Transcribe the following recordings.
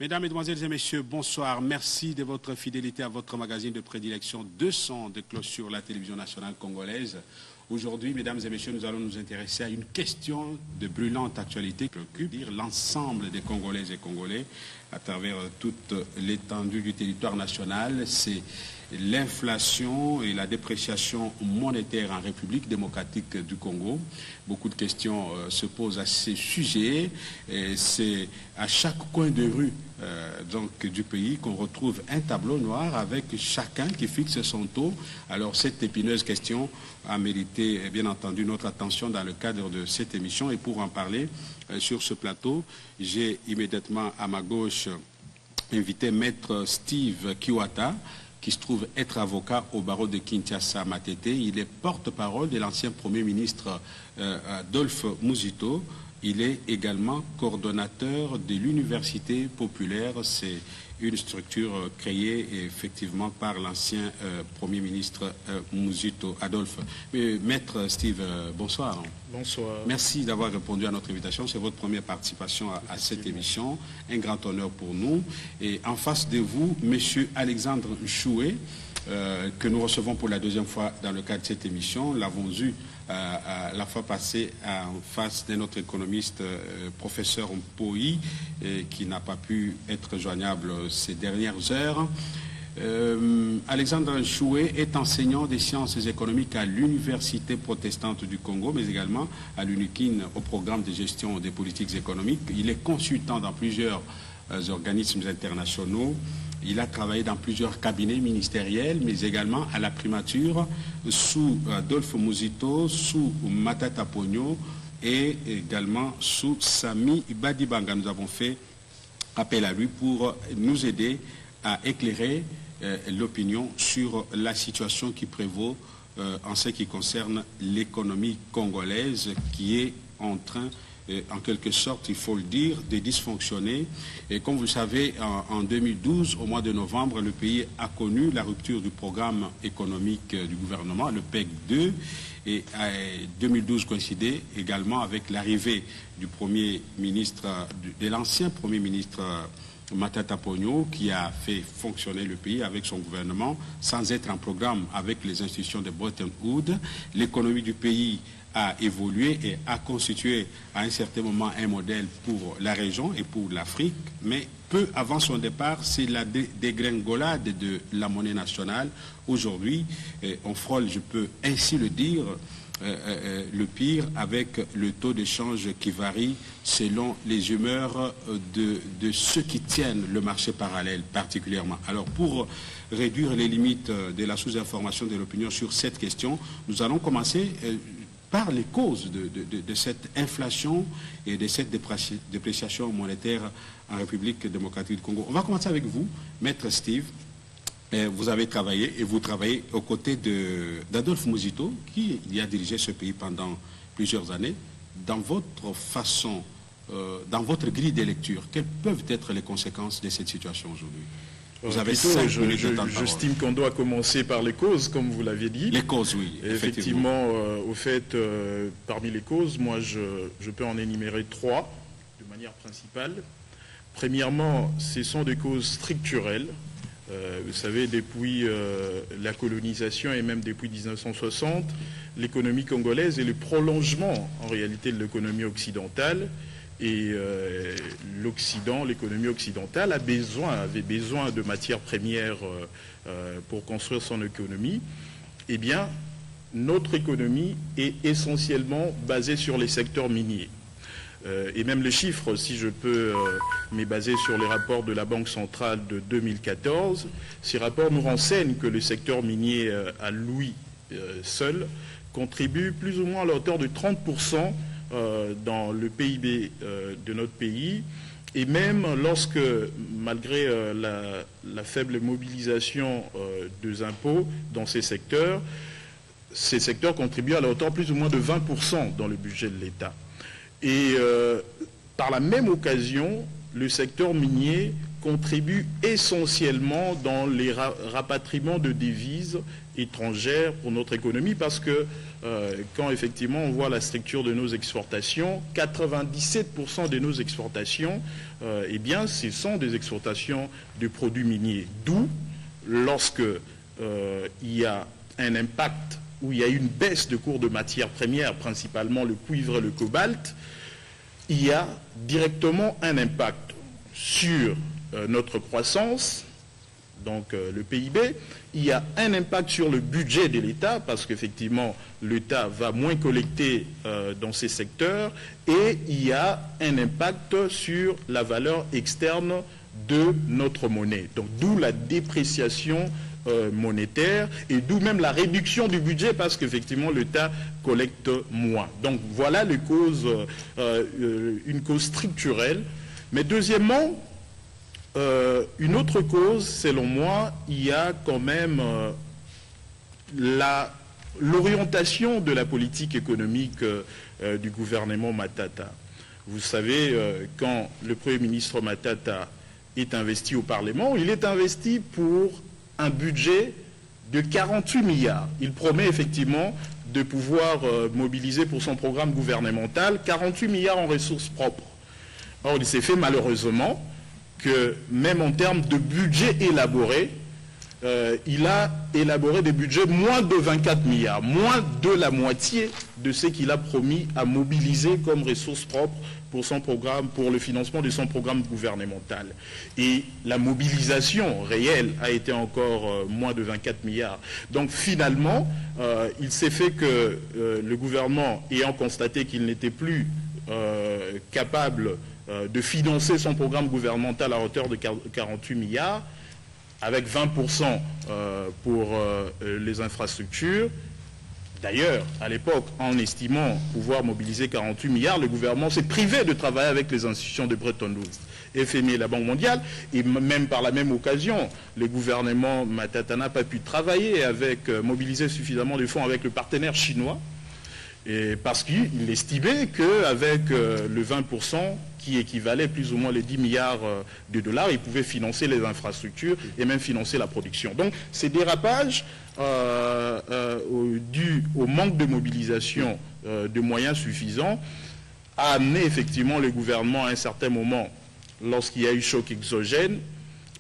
Mesdames, Mesdemoiselles et Messieurs, bonsoir. Merci de votre fidélité à votre magazine de prédilection 200 de cloche sur la télévision nationale congolaise. Aujourd'hui, mesdames et messieurs, nous allons nous intéresser à une question de brûlante actualité qui préoccupe l'ensemble des Congolaises et Congolais à travers toute l'étendue du territoire national. C'est l'inflation et la dépréciation monétaire en République démocratique du Congo. Beaucoup de questions se posent à ce sujet. C'est à chaque coin de rue du pays qu'on retrouve un tableau noir avec chacun qui fixe son taux. Alors cette épineuse question a mérité bien entendu notre attention dans le cadre de cette émission. Et pour en parler sur ce plateau, j'ai immédiatement à ma gauche invité Maître Steve Kiwata, qui se trouve être avocat au barreau de Kinshasa Matete. Il est porte-parole de l'ancien Premier ministre Adolphe Muzito. Il est également coordonnateur de l'Université populaire. C'est une structure créée effectivement par l'ancien Premier ministre Muzito Adolphe. Maître Steve, bonsoir. Bonsoir. Merci d'avoir répondu à notre invitation. C'est votre première participation à cette émission. Un grand honneur pour nous. Et en face de vous, Monsieur Alexandre Choué, que nous recevons pour la deuxième fois dans le cadre de cette émission. Nous l'avons eu la fois passée en face de notre économiste professeur Mpoi, qui n'a pas pu être joignable ces dernières heures. Alexandre Choué est enseignant des sciences économiques à l'Université protestante du Congo, mais également à l'UNIKIN au programme de gestion des politiques économiques. Il est consultant dans plusieurs organismes internationaux. Il a travaillé dans plusieurs cabinets ministériels, mais également à la primature sous Adolphe Muzito, sous Matata Ponyo et également sous Sami Badibanga. Nous avons fait appel à lui pour nous aider à éclairer l'opinion sur la situation qui prévaut en ce qui concerne l'économie congolaise qui est en train en quelque sorte, il faut le dire, de dysfonctionner. Et comme vous le savez, en 2012, au mois de novembre, le pays a connu la rupture du programme économique du gouvernement, le PEC 2. Et 2012 coïncidait également avec l'arrivée du Premier ministre, de l'ancien Premier ministre Matata Ponyo, qui a fait fonctionner le pays avec son gouvernement sans être en programme avec les institutions de Bretton Woods. L'économie du pays a évolué et a constitué à un certain moment un modèle pour la région et pour l'Afrique, mais peu avant son départ, c'est la dégringolade de la monnaie nationale. Aujourd'hui, on frôle, je peux ainsi le dire, le pire avec le taux d'échange qui varie selon les humeurs de ceux qui tiennent le marché parallèle particulièrement. Alors pour réduire les limites de la sous-information de l'opinion sur cette question, nous allons commencer par les causes de cette inflation et de cette dépréciation monétaire en République démocratique du Congo. On va commencer avec vous, Maître Steve. Vous avez travaillé et vous travaillez aux côtés d'Adolphe Muzito, qui a dirigé ce pays pendant plusieurs années. Dans votre façon, dans votre grille de lecture, quelles peuvent être les conséquences de cette situation aujourd'hui? Vous avez 5 minutes de temps de parole. J'estime qu'on doit commencer par les causes, comme vous l'aviez dit. Les causes, oui. Effectivement, au fait, parmi les causes, moi, je peux en énumérer 3 de manière principale. Premièrement, ce sont des causes structurelles. Vous savez, depuis la colonisation et même depuis 1960, l'économie congolaise est le prolongement, en réalité, de l'économie occidentale. Et l'Occident, l'économie occidentale avait besoin de matières premières pour construire son économie. Eh bien, notre économie est essentiellement basée sur les secteurs miniers. Et même les chiffres, si je peux me baser sur les rapports de la Banque centrale de 2014, ces rapports nous renseignent que le secteur minier à lui seul contribue plus ou moins à la hauteur de 30% dans le PIB de notre pays, et même lorsque, malgré la faible mobilisation des impôts dans ces secteurs contribuent à la hauteur plus ou moins de 20% dans le budget de l'État. Et par la même occasion, le secteur minier contribue essentiellement dans les rapatriements de devises étrangères pour notre économie, parce que quand effectivement on voit la structure de nos exportations, 97% de nos exportations, eh bien, ce sont des exportations de produits miniers. D'où, lorsque il y a un impact, où il y a une baisse de cours de matières premières, principalement le cuivre et le cobalt, il y a directement un impact sur notre croissance, donc le PIB, il y a un impact sur le budget de l'État, parce qu'effectivement l'État va moins collecter dans ces secteurs, et il y a un impact sur la valeur externe de notre monnaie. Donc d'où la dépréciation monétaire, et d'où même la réduction du budget, parce qu'effectivement l'État collecte moins. Donc voilà les causes, une cause structurelle. Mais deuxièmement, une autre cause, selon moi, il y a quand même l'orientation de la politique économique du gouvernement Matata. Vous savez, quand le Premier ministre Matata est investi au Parlement, il est investi pour un budget de 48 milliards. Il promet effectivement de pouvoir mobiliser pour son programme gouvernemental 48 milliards en ressources propres. Or, il s'est fait malheureusement que même en termes de budget élaboré, il a élaboré des budgets moins de 24 milliards, moins de la moitié de ce qu'il a promis à mobiliser comme ressources propres pour son programme, pour le financement de son programme gouvernemental. Et la mobilisation réelle a été encore moins de 24 milliards. Donc finalement, il s'est fait que le gouvernement, ayant constaté qu'il n'était plus capable de financer son programme gouvernemental à hauteur de 48 milliards, avec 20% pour les infrastructures. D'ailleurs, à l'époque, en estimant pouvoir mobiliser 48 milliards, le gouvernement s'est privé de travailler avec les institutions de Bretton Woods, FMI et la Banque mondiale, et même par la même occasion, le gouvernement Matata n'a pas pu travailler avec, mobiliser suffisamment de fonds avec le partenaire chinois, et parce qu'il estimait qu'avec le 20%, qui équivalait plus ou moins les 10 milliards de dollars, il pouvait financer les infrastructures et même financer la production. Donc ces dérapages dus au manque de mobilisation de moyens suffisants a amené effectivement le gouvernement à un certain moment, lorsqu'il y a eu choc exogène,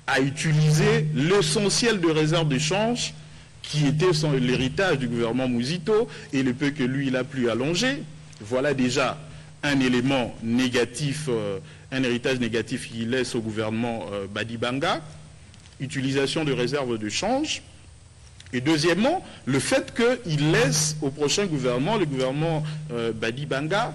à utiliser l'essentiel de réserves de change qui était l'héritage du gouvernement Mouzito et le peu que lui il a pu allonger. Voilà déjà un élément négatif, un héritage négatif qu'il laisse au gouvernement Badibanga, utilisation de réserves de change. Et deuxièmement, le fait qu'il laisse au prochain gouvernement, le gouvernement Badibanga,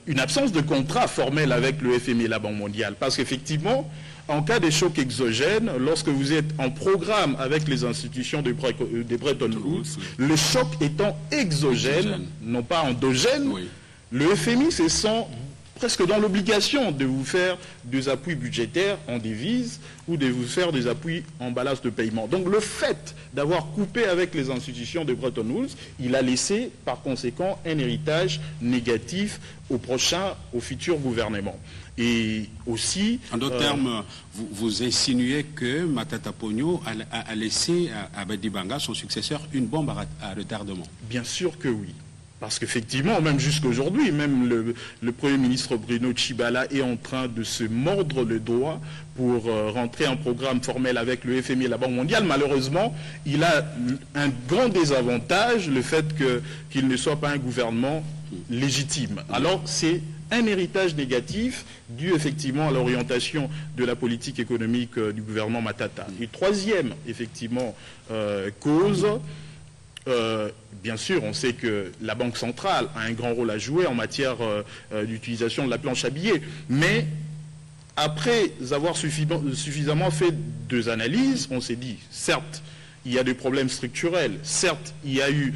une absence de contrat formel avec le FMI et la Banque mondiale. Parce qu'effectivement, en cas de choc exogène, lorsque vous êtes en programme avec les institutions de Bretton Woods, le choc étant exogène, non pas endogène, oui, le FMI se sent presque dans l'obligation de vous faire des appuis budgétaires en devises ou de vous faire des appuis en balance de paiement. Donc le fait d'avoir coupé avec les institutions de Bretton Woods, il a laissé par conséquent un héritage négatif au futur gouvernement. Et aussi... En d'autres termes, vous insinuez que Matata Ponyo a laissé à Badibanga, son successeur, une bombe à retardement. Bien sûr que oui. Parce qu'effectivement, même jusqu'aujourd'hui, même le Premier ministre Bruno Tshibala est en train de se mordre le doigt pour rentrer en programme formel avec le FMI et la Banque mondiale. Malheureusement, il a un grand désavantage, le fait qu'il ne soit pas un gouvernement légitime. Alors, c'est un héritage négatif dû effectivement à l'orientation de la politique économique du gouvernement Matata. Et troisième, effectivement, cause... bien sûr, on sait que la Banque centrale a un grand rôle à jouer en matière d'utilisation de la planche à billets, mais après avoir suffisamment fait deux analyses, on s'est dit, certes, il y a des problèmes structurels, certes, il y a eu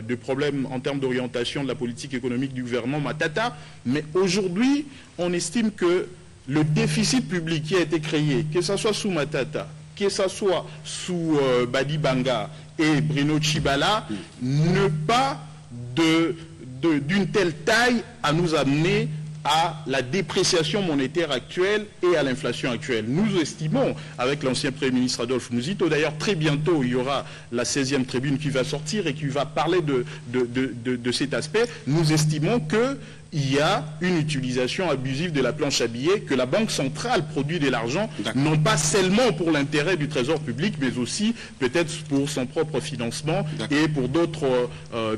des problèmes en termes d'orientation de la politique économique du gouvernement Matata, mais aujourd'hui, on estime que le déficit public qui a été créé, que ce soit sous Matata, que ce soit sous Badibanga et Bruno Tshibala, ne pas d'une telle taille à nous amener à la dépréciation monétaire actuelle et à l'inflation actuelle. Nous estimons, avec l'ancien Premier ministre Adolphe Muzito, d'ailleurs très bientôt il y aura la 16e tribune qui va sortir et qui va parler de cet aspect, nous estimons qu'il y a une utilisation abusive de la planche à billets, que la Banque centrale produit de l'argent, non pas seulement pour l'intérêt du trésor public, mais aussi peut-être pour son propre financement et pour d'autres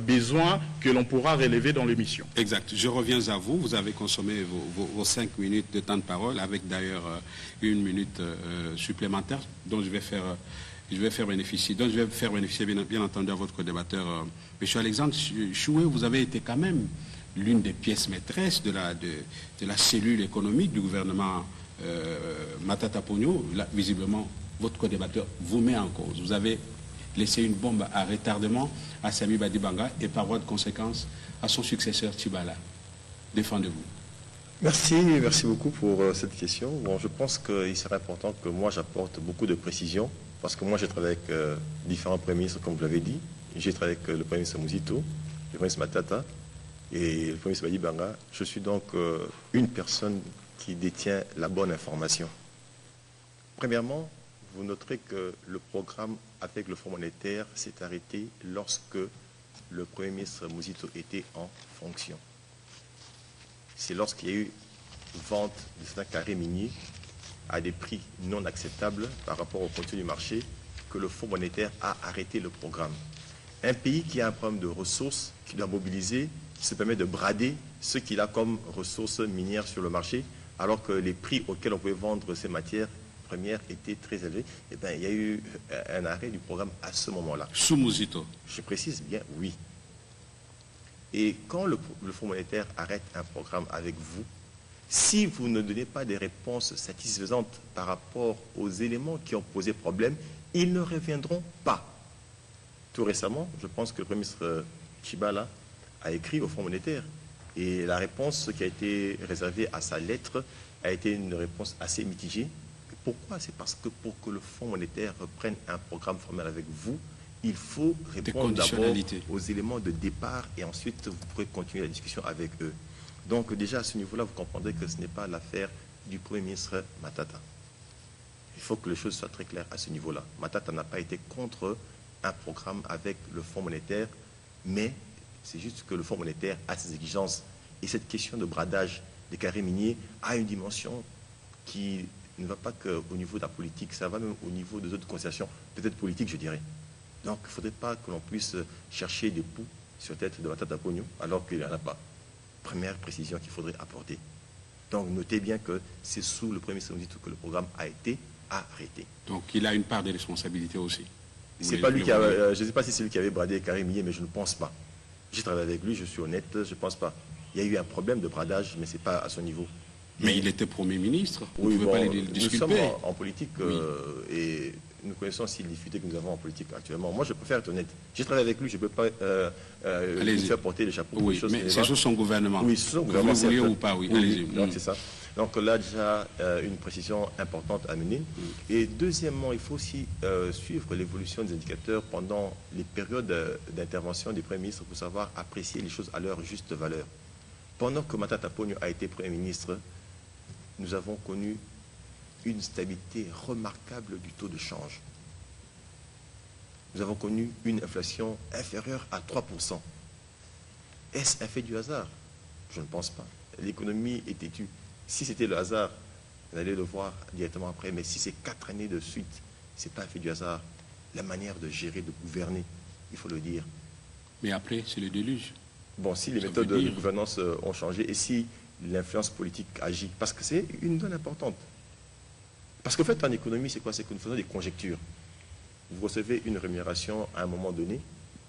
besoins que l'on pourra relever dans l'émission. Exact. Je reviens à vous. Vous avez consommé vos 5 minutes de temps de parole, avec d'ailleurs 1 minute supplémentaire dont je vais faire bénéficier bien entendu à votre débatteur, M. Alexandre Choué. Vous avez été quand même l'une des pièces maîtresses de la cellule économique du gouvernement Matata Ponyo. Là, visiblement, votre co-débatteur vous met en cause. Vous avez laissé une bombe à retardement à Sami Badibanga et par voie de conséquence à son successeur Tibala. Défendez-vous. Merci beaucoup pour cette question. Bon, je pense qu'il serait important que moi j'apporte beaucoup de précisions, parce que moi j'ai travaillé avec différents premiers ministres, comme vous l'avez dit. J'ai travaillé avec le premier ministre Muzito, le premier ministre Matata et le premier ministre Badibanga. Je suis donc une personne qui détient la bonne information. Premièrement, vous noterez que le programme avec le Fonds monétaire s'est arrêté lorsque le Premier ministre Muzito était en fonction. C'est lorsqu'il y a eu vente de certains carrés miniers à des prix non acceptables par rapport au contenu du marché que le Fonds monétaire a arrêté le programme. Un pays qui a un problème de ressources, qui doit mobiliser, se permet de brader ce qu'il a comme ressources minières sur le marché, alors que les prix auxquels on pouvait vendre ces matières première était très élevée, eh bien, il y a eu un arrêt du programme à ce moment-là. Sous Muzito. Je précise bien, oui. Et quand le Fonds monétaire arrête un programme avec vous, si vous ne donnez pas des réponses satisfaisantes par rapport aux éléments qui ont posé problème, ils ne reviendront pas. Tout récemment, je pense que le Premier ministre Tshibala a écrit au Fonds monétaire, et la réponse qui a été réservée à sa lettre a été une réponse assez mitigée. Pourquoi? C'est parce que pour que le Fonds monétaire reprenne un programme formel avec vous, il faut répondre d'abord aux éléments de départ et ensuite vous pourrez continuer la discussion avec eux. Donc déjà à ce niveau-là, vous comprendrez que ce n'est pas l'affaire du Premier ministre Matata. Il faut que les choses soient très claires à ce niveau-là. Matata n'a pas été contre un programme avec le Fonds monétaire, mais c'est juste que le Fonds monétaire a ses exigences. Et cette question de bradage des carrés miniers a une dimension qui ne va pas qu'au niveau de la politique, ça va même au niveau des autres considérations, peut-être politiques, je dirais. Donc, il ne faudrait pas que l'on puisse chercher des poux sur la tête de Matata Ponyo, alors qu'il n'y en a pas. Première précision qu'il faudrait apporter. Donc, notez bien que c'est sous le Premier ministre Muzito que le programme a été arrêté. Donc, il a une part de responsabilité aussi. C'est pas lui qui a, je ne sais pas si c'est lui qui avait bradé Karim Millet, mais je ne pense pas. J'ai travaillé avec lui, je suis honnête, je ne pense pas. Il y a eu un problème de bradage, mais ce n'est pas à son niveau. Mais il était Premier ministre. Oui, bon, nous sommes en politique et nous connaissons aussi les difficultés que nous avons en politique actuellement. Moi, je préfère être honnête. J'ai travaillé avec lui, je ne peux pas lui faire porter le chapeau. Oui, mais c'est sur son gouvernement. Oui, sur son gouvernement. Vous le voulez ou pas, oui. Oui, donc c'est ça. Donc là, déjà, une précision importante à mener. Et deuxièmement, il faut aussi suivre l'évolution des indicateurs pendant les périodes d'intervention des premiers ministres pour savoir apprécier les choses à leur juste valeur. Pendant que Matata Ponyo a été Premier ministre, nous avons connu une stabilité remarquable du taux de change. Nous avons connu une inflation inférieure à 3%. Est-ce un fait du hasard? Je ne pense pas. L'économie est têtue. Si c'était le hasard, on allait le voir directement après. Mais si c'est 4 années de suite, ce n'est pas un fait du hasard. La manière de gérer, de gouverner, il faut le dire. Mais après, c'est le déluge. Bon, si les méthodes de gouvernance ont changé et si l'influence politique agit, parce que c'est une donne importante. Parce qu'en fait, en économie, c'est quoi? C'est que nous faisons des conjectures. Vous recevez une rémunération à un moment donné,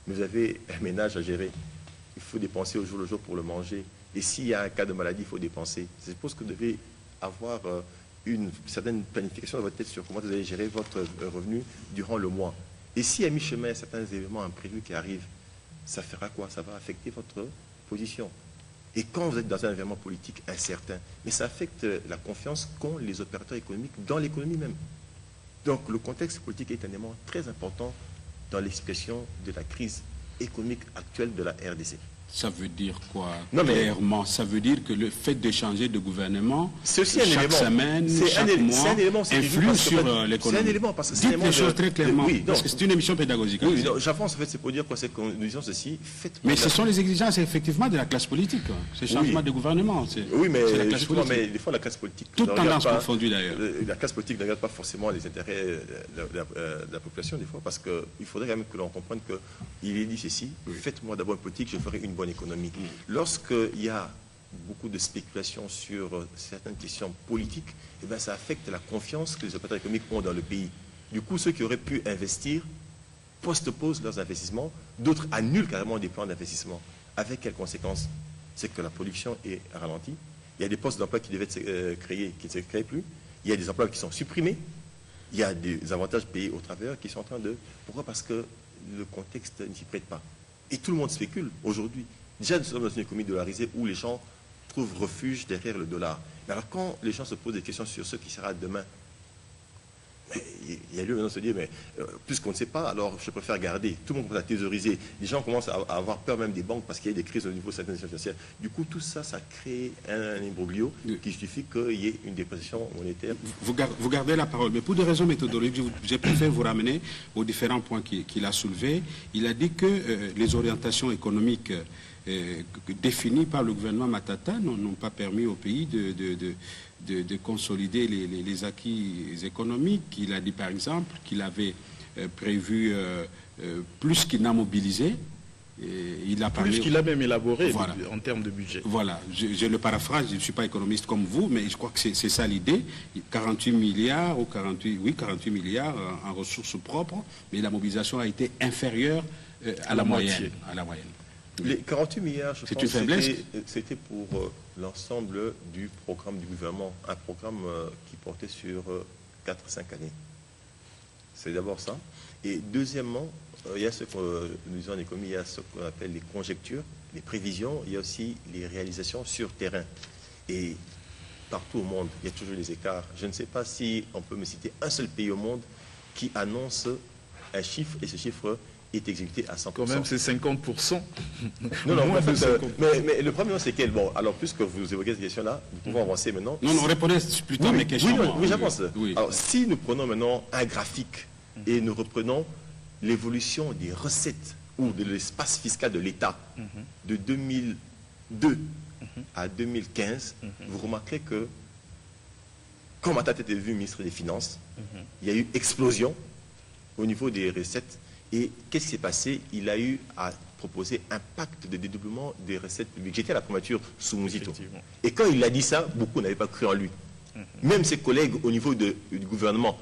mais vous avez un ménage à gérer. Il faut dépenser au jour le jour pour le manger. Et s'il y a un cas de maladie, il faut dépenser. Je suppose que vous devez avoir une certaine planification dans votre tête sur comment vous allez gérer votre revenu durant le mois. Et s'il y a mi-chemin certains événements imprévus qui arrivent, ça fera quoi? Ça va affecter votre position. Et quand vous êtes dans un environnement politique incertain, mais ça affecte la confiance qu'ont les opérateurs économiques dans l'économie même. Donc le contexte politique est un élément très important dans l'expression de la crise économique actuelle de la RDC. Ça veut dire quoi? Non, mais- Clairement, ça veut dire que le fait de changer de gouvernement C'est aussi un chaque élément. semaine, C'est chaque un mois, élément, c'est influe parce que, sur en fait, l'économie. c'est un élément, parce que c'est un Dites élément les choses très clairement, oui, parce non. que c'est une émission pédagogique. Oui, allez-y. non, j'avance, en fait, c'est pour dire quoi, c'est que nous disons ceci, Mais ce sont les exigences effectivement de la classe politique. C'est le changement Oui. de gouvernement. Oui, mais, c'est la classe justement, politique. mais des fois, la classe politique... Toutes ne regarde tendances pas- confondues, d'ailleurs. La classe politique ne regarde pas forcément les intérêts de la population, des fois, parce qu'il faudrait quand même que l'on comprenne qu'il est dit ceci, faites-moi d'abord une politique, je ferai une bonne économie. Lorsqu'il y a beaucoup de spéculation sur certaines questions politiques, eh bien, ça affecte la confiance que les opérateurs économiques ont dans le pays. Du coup, ceux qui auraient pu investir postposent leurs investissements, d'autres annulent carrément des plans d'investissement. Avec quelles conséquences? C'est que la production est ralentie. Il y a des postes d'emploi qui devaient être créés, qui ne se créent plus. Il y a des emplois qui sont supprimés. Il y a des avantages payés aux travailleurs qui sont en train de... Pourquoi? Parce que le contexte ne s'y prête pas. Et tout le monde spécule aujourd'hui. Déjà, nous sommes dans une économie dollarisée où les gens trouvent refuge derrière le dollar. Mais alors, quand les gens se posent des questions sur ce qui sera demain, mais il y a lieu maintenant de se dire, mais puisqu'on ne sait pas, alors je préfère garder. Tout le monde commence à thésauriser. Les gens commencent à avoir peur même des banques parce qu'il y a des crises au niveau de certaines institutions financières. Du coup, tout ça, ça crée un imbroglio qui justifie qu'il y ait une dépression monétaire. Vous gardez la parole, mais pour des raisons méthodologiques, j'ai préféré vous ramener aux différents points qu'il a soulevés. Il a dit que les orientations économiques définies par le gouvernement Matata n'ont pas permis au pays de consolider les acquis économiques. Il a dit par exemple qu'il avait prévu plus qu'il n'a mobilisé. Il a parlé, Plus qu'il a même élaboré voilà, en termes de budget. Voilà, je le paraphrase, je ne suis pas économiste comme vous, mais je crois que c'est ça l'idée. 48 milliards ou 48 milliards en ressources propres, mais la mobilisation a été inférieure à la moyenne. Les 48 milliards, je C'est pense, une faiblesse. c'était pour l'ensemble du programme du gouvernement, un programme qui portait sur 4-5 années. C'est d'abord ça. Et deuxièmement, il y a ce que nous disons en économie, il y a ce qu'on appelle les conjectures, les prévisions, il y a aussi les réalisations sur terrain. Et partout au monde, il y a toujours des écarts. Je ne sais pas si on peut me citer un seul pays au monde qui annonce un chiffre et ce chiffre est exécuté à 100%. Quand même, c'est 50%. Non, Moins en fait, de 50%. mais le premier, c'est quel? Bon, alors, puisque vous évoquez cette question-là, nous pouvons avancer maintenant. Non, répondez plutôt à mes questions. Oui, j'avance. Oui. Alors, si nous prenons maintenant un graphique et nous reprenons l'évolution des recettes ou de l'espace fiscal de l'État de 2002 à 2015, vous remarquerez que, quand Matata était devenu ministre des Finances, il y a eu explosion au niveau des recettes. Et qu'est-ce qui s'est passé? Il a eu à proposer un pacte de dédoublement des recettes publiques. J'étais à la primature sous Mouzito. Et quand il a dit ça, beaucoup n'avaient pas cru en lui. Même ses collègues au niveau du gouvernement.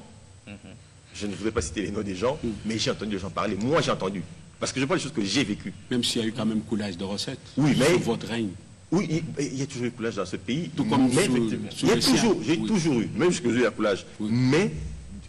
Je ne voudrais pas citer les noms des gens, mais j'ai entendu les gens parler. Moi, j'ai entendu. Parce que je vois des choses que j'ai vécues. Même s'il y a eu quand même coulage de recettes Oui, mais... sous votre règne. Oui, il y a toujours eu coulage dans ce pays. Tout comme mais sous il y a le sien. toujours, j'ai Oui. toujours eu, même jusque j'ai eu un coulage. Oui. Mais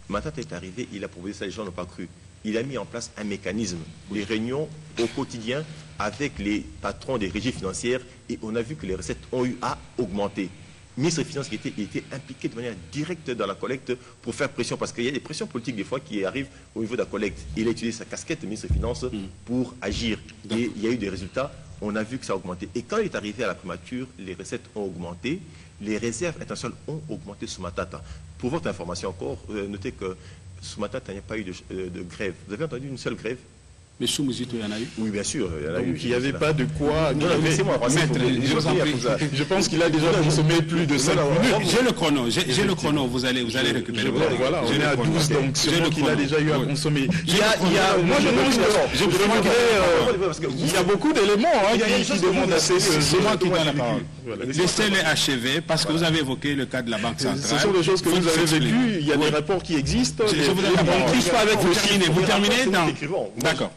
Matata est arrivé, il a proposé ça, les gens n'ont pas cru. Il a mis en place un mécanisme, des réunions au quotidien avec les patrons des régies financières et on a vu que les recettes ont eu à augmenter. Le ministre des Finances qui était impliqué de manière directe dans la collecte pour faire pression, parce qu'il y a des pressions politiques des fois qui arrivent au niveau de la collecte. Il a utilisé sa casquette de ministre des Finances pour agir. Et il y a eu des résultats, on a vu que ça a augmenté. Et quand il est arrivé à la primature, les recettes ont augmenté, les réserves internationales ont augmenté sous Matata. Pour votre information encore, notez que sous Matata, il n'y a pas eu de grève. Vous avez entendu une seule grève? Mais sous Mouzito, il y en a eu. Oui, bien sûr. Il y en a eu. Donc il n'y avait pas de quoi... Non, laissez-moi avancer. Maître, je vous en prie. Je pense qu'il a déjà consommé plus de 5 minutes. J'ai le chrono, j'ai le chrono, vous allez récupérer. Voilà, on J'ai est le à chrono. 12, donc J'ai sûrement le qu'il a chrono. déjà eu à Oui. consommer. Moi, je voudrais... Il y a beaucoup d'éléments qui demandent assez... C'est moi qui donne la parole. Voilà. Laissez-les achever, parce que vous avez évoqué le cas de la Banque centrale. Ce sont des choses que vous avez vécues, il y a des rapports qui existent. Je vous donne la parole. On ne pas avec le terminer. Vous terminez dans... D'accord.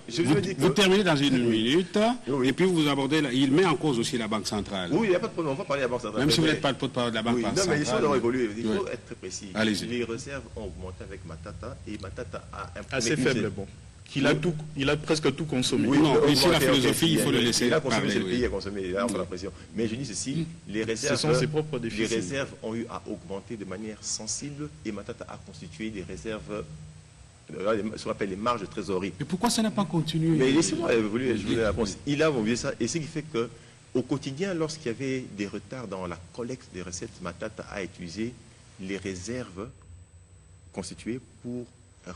Vous terminez dans une minute, et puis vous abordez... Il met en cause aussi la Banque centrale. Oui, il n'y a pas de problème, on va parler de la Banque centrale. Même si vous n'êtes pas le porte-parole de la Banque Oui, non, centrale. mais l'histoire doit évoluer. Il faut être très précis. Allez-y. Les réserves ont augmenté avec Matata, et Matata a imprimé... Assez faible, bon. Il a presque tout consommé. Oui, Non, mais ici, la philosophie, il faut le laisser Il a consommé, parler, c'est le oui. pays qui a consommé, là, on fait la pression. Mais je dis ceci, les réserves... Ce sont ses propres Les déficits. réserves ont eu à augmenter de manière sensible, et Matata a constitué des réserves ce qu'on appelle les marges de trésorerie. Et pourquoi ça n'a pas continué? Mais laissez-moi évoluer, je vous la réponse. Il a mobilisé ça, et ce qui fait que au quotidien, lorsqu'il y avait des retards dans la collecte des recettes, Matata a utilisé les réserves constituées pour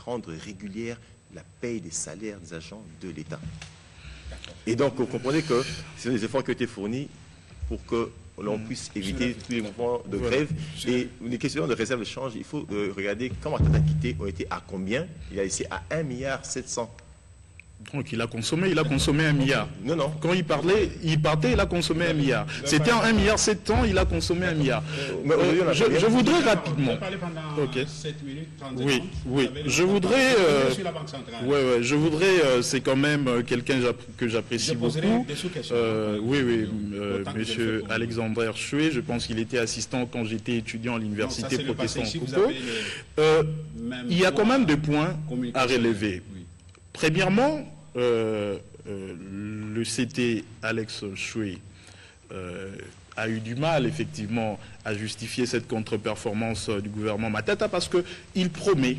rendre régulière la paye des salaires des agents de l'État. Et donc, vous comprenez que ce sont des efforts qui ont été fournis pour que l'on puisse éviter tous les mouvements de grève. Et les questions de réserve de change, il faut regarder quand Matata a quitté, ont été à combien. Il a laissé à 1,7 milliard. Donc il a consommé 1 milliard. Non, non. Quand il partait, il a consommé 1 milliard. C'était en 1,7 milliard 7 ans, il a consommé 1 milliard. Je voudrais rapidement. Ok. 7 minutes, 30 oui, oui. Je voudrais. Je voudrais. C'est quand même quelqu'un que j'apprécie beaucoup. Monsieur Alexandre Choué, je pense qu'il était assistant quand j'étais étudiant à l'université protestante Coupeau. Il y a quand même des points à relever. Premièrement, le CT Alex Choué a eu du mal, effectivement, à justifier cette contre-performance du gouvernement Matata parce qu'il promet,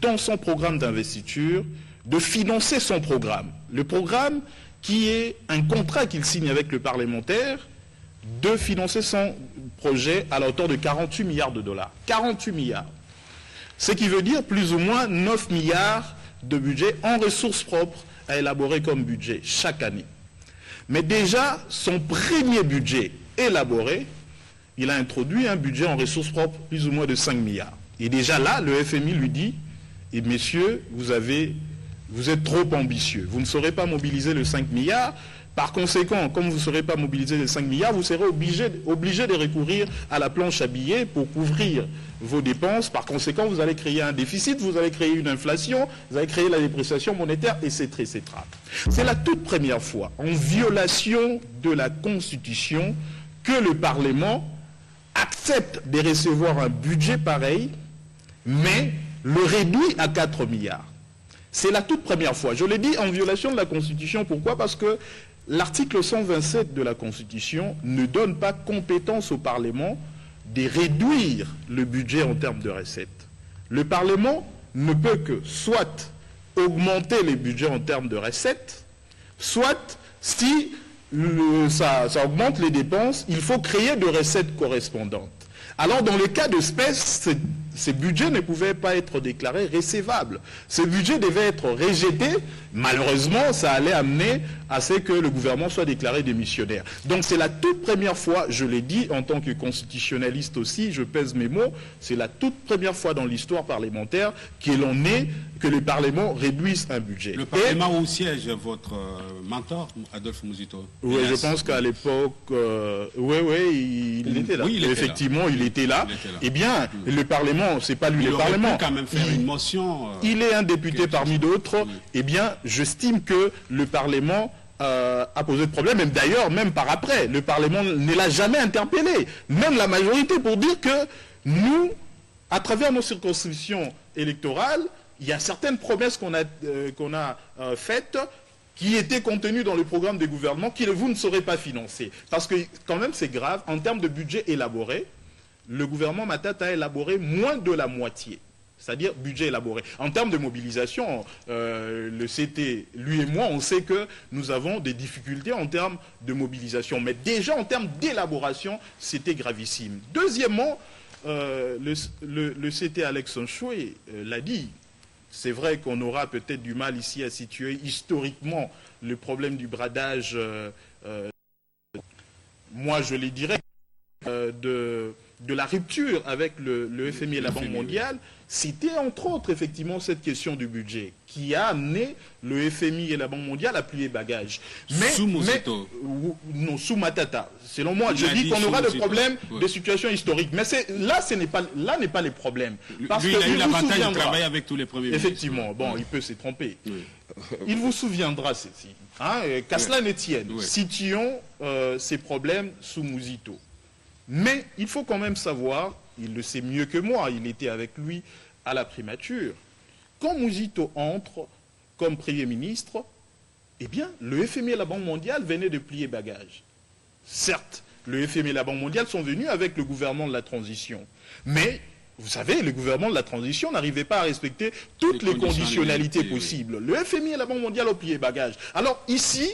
dans son programme d'investiture, de financer son programme. Le programme qui est un contrat qu'il signe avec le parlementaire de financer son projet à la hauteur de 48 milliards de dollars. 48 milliards. Ce qui veut dire plus ou moins 9 milliards de budget en ressources propres à élaborer comme budget chaque année. Mais déjà, son premier budget élaboré, il a introduit un budget en ressources propres plus ou moins de 5 milliards. Et déjà là, le FMI lui dit, et messieurs, vous êtes trop ambitieux, vous ne saurez pas mobiliser le 5 milliards. Par conséquent, comme vous ne saurez pas mobiliser les 5 milliards, vous serez obligé de recourir à la planche à billets pour couvrir vos dépenses. Par conséquent, vous allez créer un déficit, vous allez créer une inflation, vous allez créer la dépréciation monétaire, etc., etc. C'est la toute première fois, en violation de la Constitution, que le Parlement accepte de recevoir un budget pareil, mais le réduit à 4 milliards. C'est la toute première fois. Je l'ai dit en violation de la Constitution. Pourquoi? Parce que l'article 127 de la Constitution ne donne pas compétence au Parlement de réduire le budget en termes de recettes. Le Parlement ne peut que soit augmenter les budgets en termes de recettes, soit, si ça augmente les dépenses, il faut créer de recettes correspondantes. Alors, dans le cas d'espèce, ces budgets ne pouvaient pas être déclarés recevables. Ces budgets devaient être rejetés. Malheureusement, ça allait amener à ce que le gouvernement soit déclaré démissionnaire. Donc c'est la toute première fois, je l'ai dit en tant que constitutionnaliste aussi, je pèse mes mots, c'est la toute première fois dans l'histoire parlementaire que le Parlement réduise un budget. Le Parlement où siège votre mentor, Adolphe Mouzito? Oui, je pense qu'à l'époque, il était là. Oui, effectivement, il était là. Eh bien, le Parlement, c'est pas lui le Parlement. Il aurait pu quand même faire une motion. Il est un député parmi d'autres. Oui. Eh bien, j'estime que le Parlement a posé de problème. Même d'ailleurs, même par après, le Parlement ne l'a jamais interpellé. Même la majorité pour dire que nous, à travers nos circonscriptions électorales, il y a certaines promesses qu'on a faites qui étaient contenues dans le programme des gouvernements que vous ne saurez pas financer. Parce que quand même, c'est grave. En termes de budget élaboré, le gouvernement Matata a élaboré moins de la moitié. C'est-à-dire budget élaboré. En termes de mobilisation, le CT, lui et moi, on sait que nous avons des difficultés en termes de mobilisation. Mais déjà en termes d'élaboration, c'était gravissime. Deuxièmement, le CT Alex Choué l'a dit. C'est vrai qu'on aura peut-être du mal ici à situer historiquement le problème du bradage. Moi, je les dirais de la rupture avec le FMI et la Banque mondiale, c'était entre autres effectivement cette question du budget qui a amené le FMI et la Banque mondiale à plier bagages. Non, sous Matata. Selon moi, je dis qu'on aura des problèmes de situation historique. Mais là n'est pas les problèmes. Parce lui, il a eu l'avantage de travailler avec tous les premiers ministres. Effectivement, bon, il peut se tromper. Oui. Il vous souviendra, ceci. Qu'à cela ne tienne, situons ces problèmes sous Mouzito. Mais il faut quand même savoir, il le sait mieux que moi, il était avec lui à la primature. Quand Mouzito entre comme Premier ministre, eh bien, le FMI et la Banque mondiale venaient de plier bagages. Certes, le FMI et la Banque mondiale sont venus avec le gouvernement de la transition. Mais vous savez, le gouvernement de la transition n'arrivait pas à respecter toutes les conditionnalités possibles. Le FMI et la Banque mondiale ont plié bagage. Alors ici,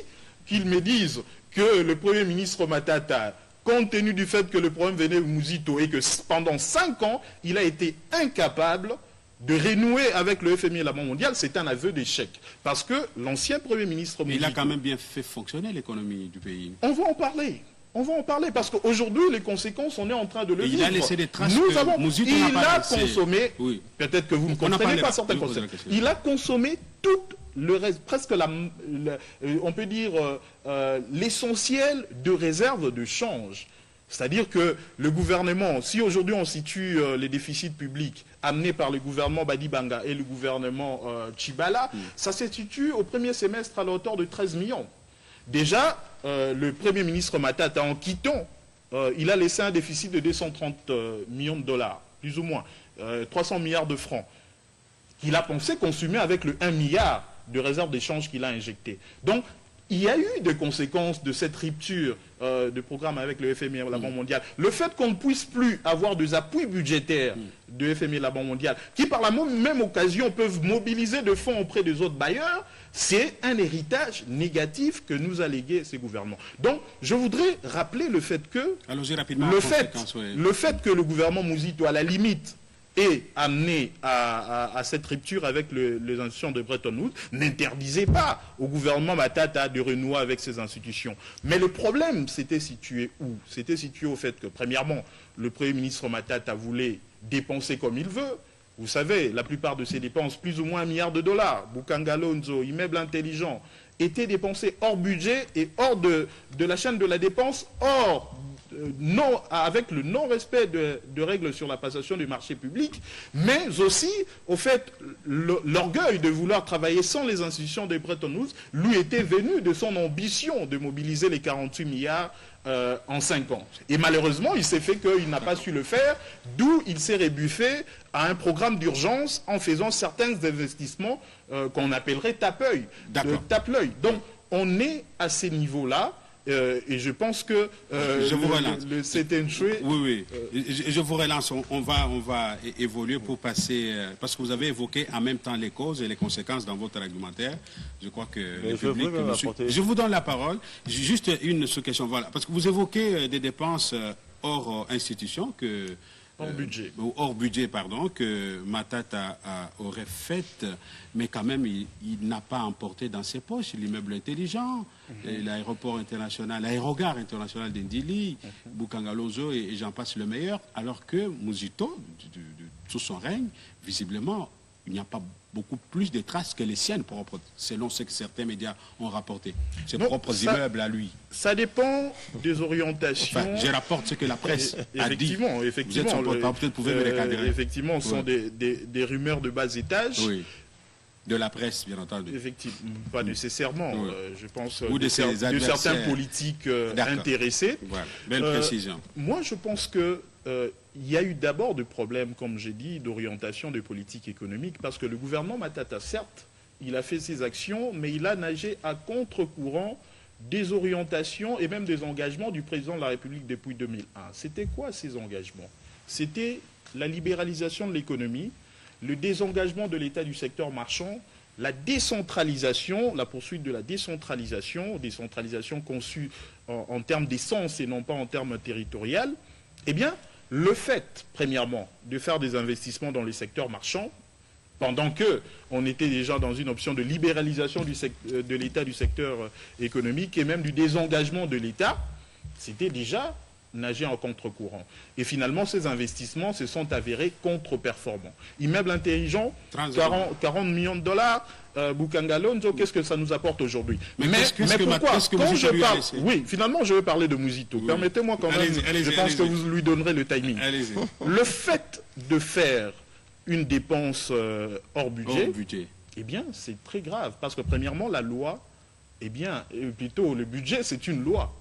qu'ils me disent que le Premier ministre Matata, compte tenu du fait que le problème venait de Mouzito et que pendant 5 ans, il a été incapable de renouer avec le FMI et la Banque mondiale, c'est un aveu d'échec. Parce que l'ancien Premier ministre Mouzito... Il a quand même bien fait fonctionner l'économie du pays. On va en parler. On va en parler parce qu'aujourd'hui, les conséquences, on est en train de le vivre. Il a laissé des traces. Il a consommé, peut-être que vous ne comprenez pas certains concepts, il a consommé tout le reste, presque on peut dire l'essentiel de réserves de change. C'est-à-dire que le gouvernement, si aujourd'hui on situe les déficits publics amenés par le gouvernement Badibanga et le gouvernement Tchibala, ça se situe au premier semestre à la hauteur de 13 millions. Déjà, le Premier ministre Matata, en quittant, il a laissé un déficit de 230 millions de dollars, plus ou moins, 300 milliards de francs, qu'il a pensé consumer avec le 1 milliard de réserves d'échange qu'il a injecté. Donc, il y a eu des conséquences de cette rupture de programme avec le FMI et la Banque mondiale. Le fait qu'on ne puisse plus avoir des appuis budgétaires de FMI et la Banque mondiale, qui par la même occasion peuvent mobiliser de fonds auprès des autres bailleurs, c'est un héritage négatif que nous a légué ces gouvernements. Donc, je voudrais rappeler le fait que, le fait que le gouvernement Mouzito, à la limite, est amené à cette rupture avec les institutions de Bretton Woods, n'interdisait pas au gouvernement Matata de renouer avec ces institutions. Mais le problème, c'était situé où? C'était situé au fait que, premièrement, le Premier ministre Matata voulait dépenser comme il veut. Vous savez, la plupart de ces dépenses, plus ou moins $1 milliard, Bukanga Lonzo, immeubles intelligents, étaient dépensés hors budget et hors de la chaîne de la dépense, avec le non-respect de règles sur la passation du marché public, mais aussi, au fait, l'orgueil de vouloir travailler sans les institutions de Bretton Woods lui était venu de son ambition de mobiliser les 48 milliards en 5 ans. Et malheureusement, il s'est fait qu'il n'a pas su le faire, d'où il s'est rébuffé à un programme d'urgence en faisant certains investissements qu'on appellerait tape-œil. Donc, on est à ces niveaux-là. Et je pense que c'est un chouette. Oui. Je vous relance. On va évoluer pour passer, parce que vous avez évoqué en même temps les causes et les conséquences dans votre argumentaire. Je crois que le public je vous donne la parole. Juste une sous-question. Voilà, parce que vous évoquez des dépenses hors institution que hors budget, pardon, que Matata aurait fait, mais quand même, il n'a pas emporté dans ses poches l'immeuble intelligent, l'aéroport international, l'aérogare international d'Indili, Bukanga Lonzo et j'en passe le meilleur, alors que Mouzito, sous son règne, visiblement, il n'y a pas beaucoup plus de traces que les siennes propres, selon ce que certains médias ont rapporté. Ses propres immeubles à lui. Ça dépend des orientations. Enfin, je rapporte ce que la presse a dit. Effectivement. Vous êtes son porte-parole, peut-être pouvez me recadrer. Effectivement, ce sont des rumeurs de bas étage. Oui. De la presse, bien entendu. Effectivement, pas nécessairement. Je pense ou de certains politiques intéressés. Voilà, belle précision. Moi, je pense que il y a eu d'abord des problèmes, comme j'ai dit, d'orientation de politique économique, parce que le gouvernement Matata, certes, il a fait ses actions, mais il a nagé à contre-courant des orientations et même des engagements du président de la République depuis 2001. C'était quoi ces engagements? C'était la libéralisation de l'économie, le désengagement de l'État du secteur marchand, la décentralisation, la poursuite de la décentralisation conçue en termes d'essence et non pas en termes territoriaux. Eh bien, le fait, premièrement, de faire des investissements dans les secteurs marchands, pendant qu'on était déjà dans une option de libéralisation de l'État du secteur économique et même du désengagement de l'État, c'était déjà nager en contre-courant. Et finalement, ces investissements se sont avérés contre-performants. Immeuble intelligent, 40 millions de dollars, Bukanga Lonzo, qu'est-ce que ça nous apporte aujourd'hui? Mais pourquoi? Quand je parle, oui, finalement, je vais parler de Mouzito. Oui. Permettez-moi quand même, je pense que vous lui donnerez le timing. Le fait de faire une dépense hors budget, eh bien, c'est très grave. Parce que premièrement, la loi, eh bien, plutôt le budget, c'est une loi.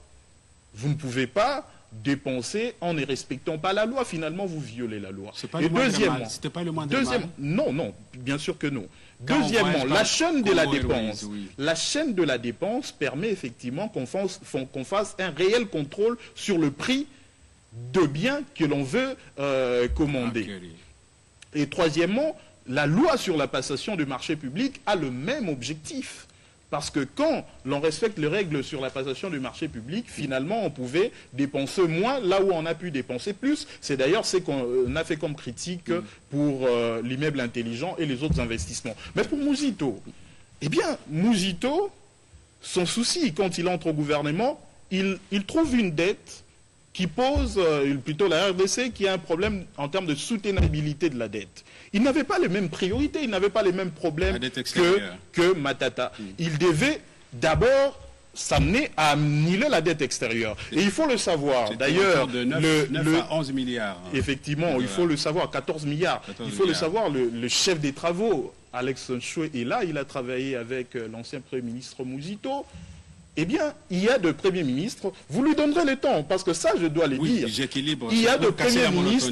Vous ne pouvez pas dépenser en ne respectant pas la loi. Finalement, vous violez la loi. Et deuxièmement, c'était pas le moindre mal. Non, bien sûr que non. Deuxièmement, la chaîne de la dépense. La chaîne de la dépense permet effectivement qu'on fasse un réel contrôle sur le prix de biens que l'on veut commander. Et troisièmement, la loi sur la passation du marché public a le même objectif. Parce que quand l'on respecte les règles sur la passation du marché public, finalement, on pouvait dépenser moins là où on a pu dépenser plus. C'est d'ailleurs ce qu'on a fait comme critique pour l'immeuble intelligent et les autres investissements. Mais pour Mouzito, eh bien, Mouzito, son souci, quand il entre au gouvernement, il trouve une dette qui pose, plutôt la RDC, qui a un problème en termes de soutenabilité de la dette. Il n'avait pas les mêmes priorités, il n'avait pas les mêmes problèmes que Matata. Il devait d'abord s'amener à annuler la dette extérieure. Et il faut le savoir. D'ailleurs, de 9 à 11 milliards. Effectivement, il faut le savoir, 14 milliards. Il faut le savoir, le chef des travaux, Alex Nchoué, est là, il a travaillé avec l'ancien Premier ministre Mouzito. Eh bien, il y a de premiers ministres, vous lui donnerez le temps, parce que ça, je dois le dire. Il y a de premiers ministres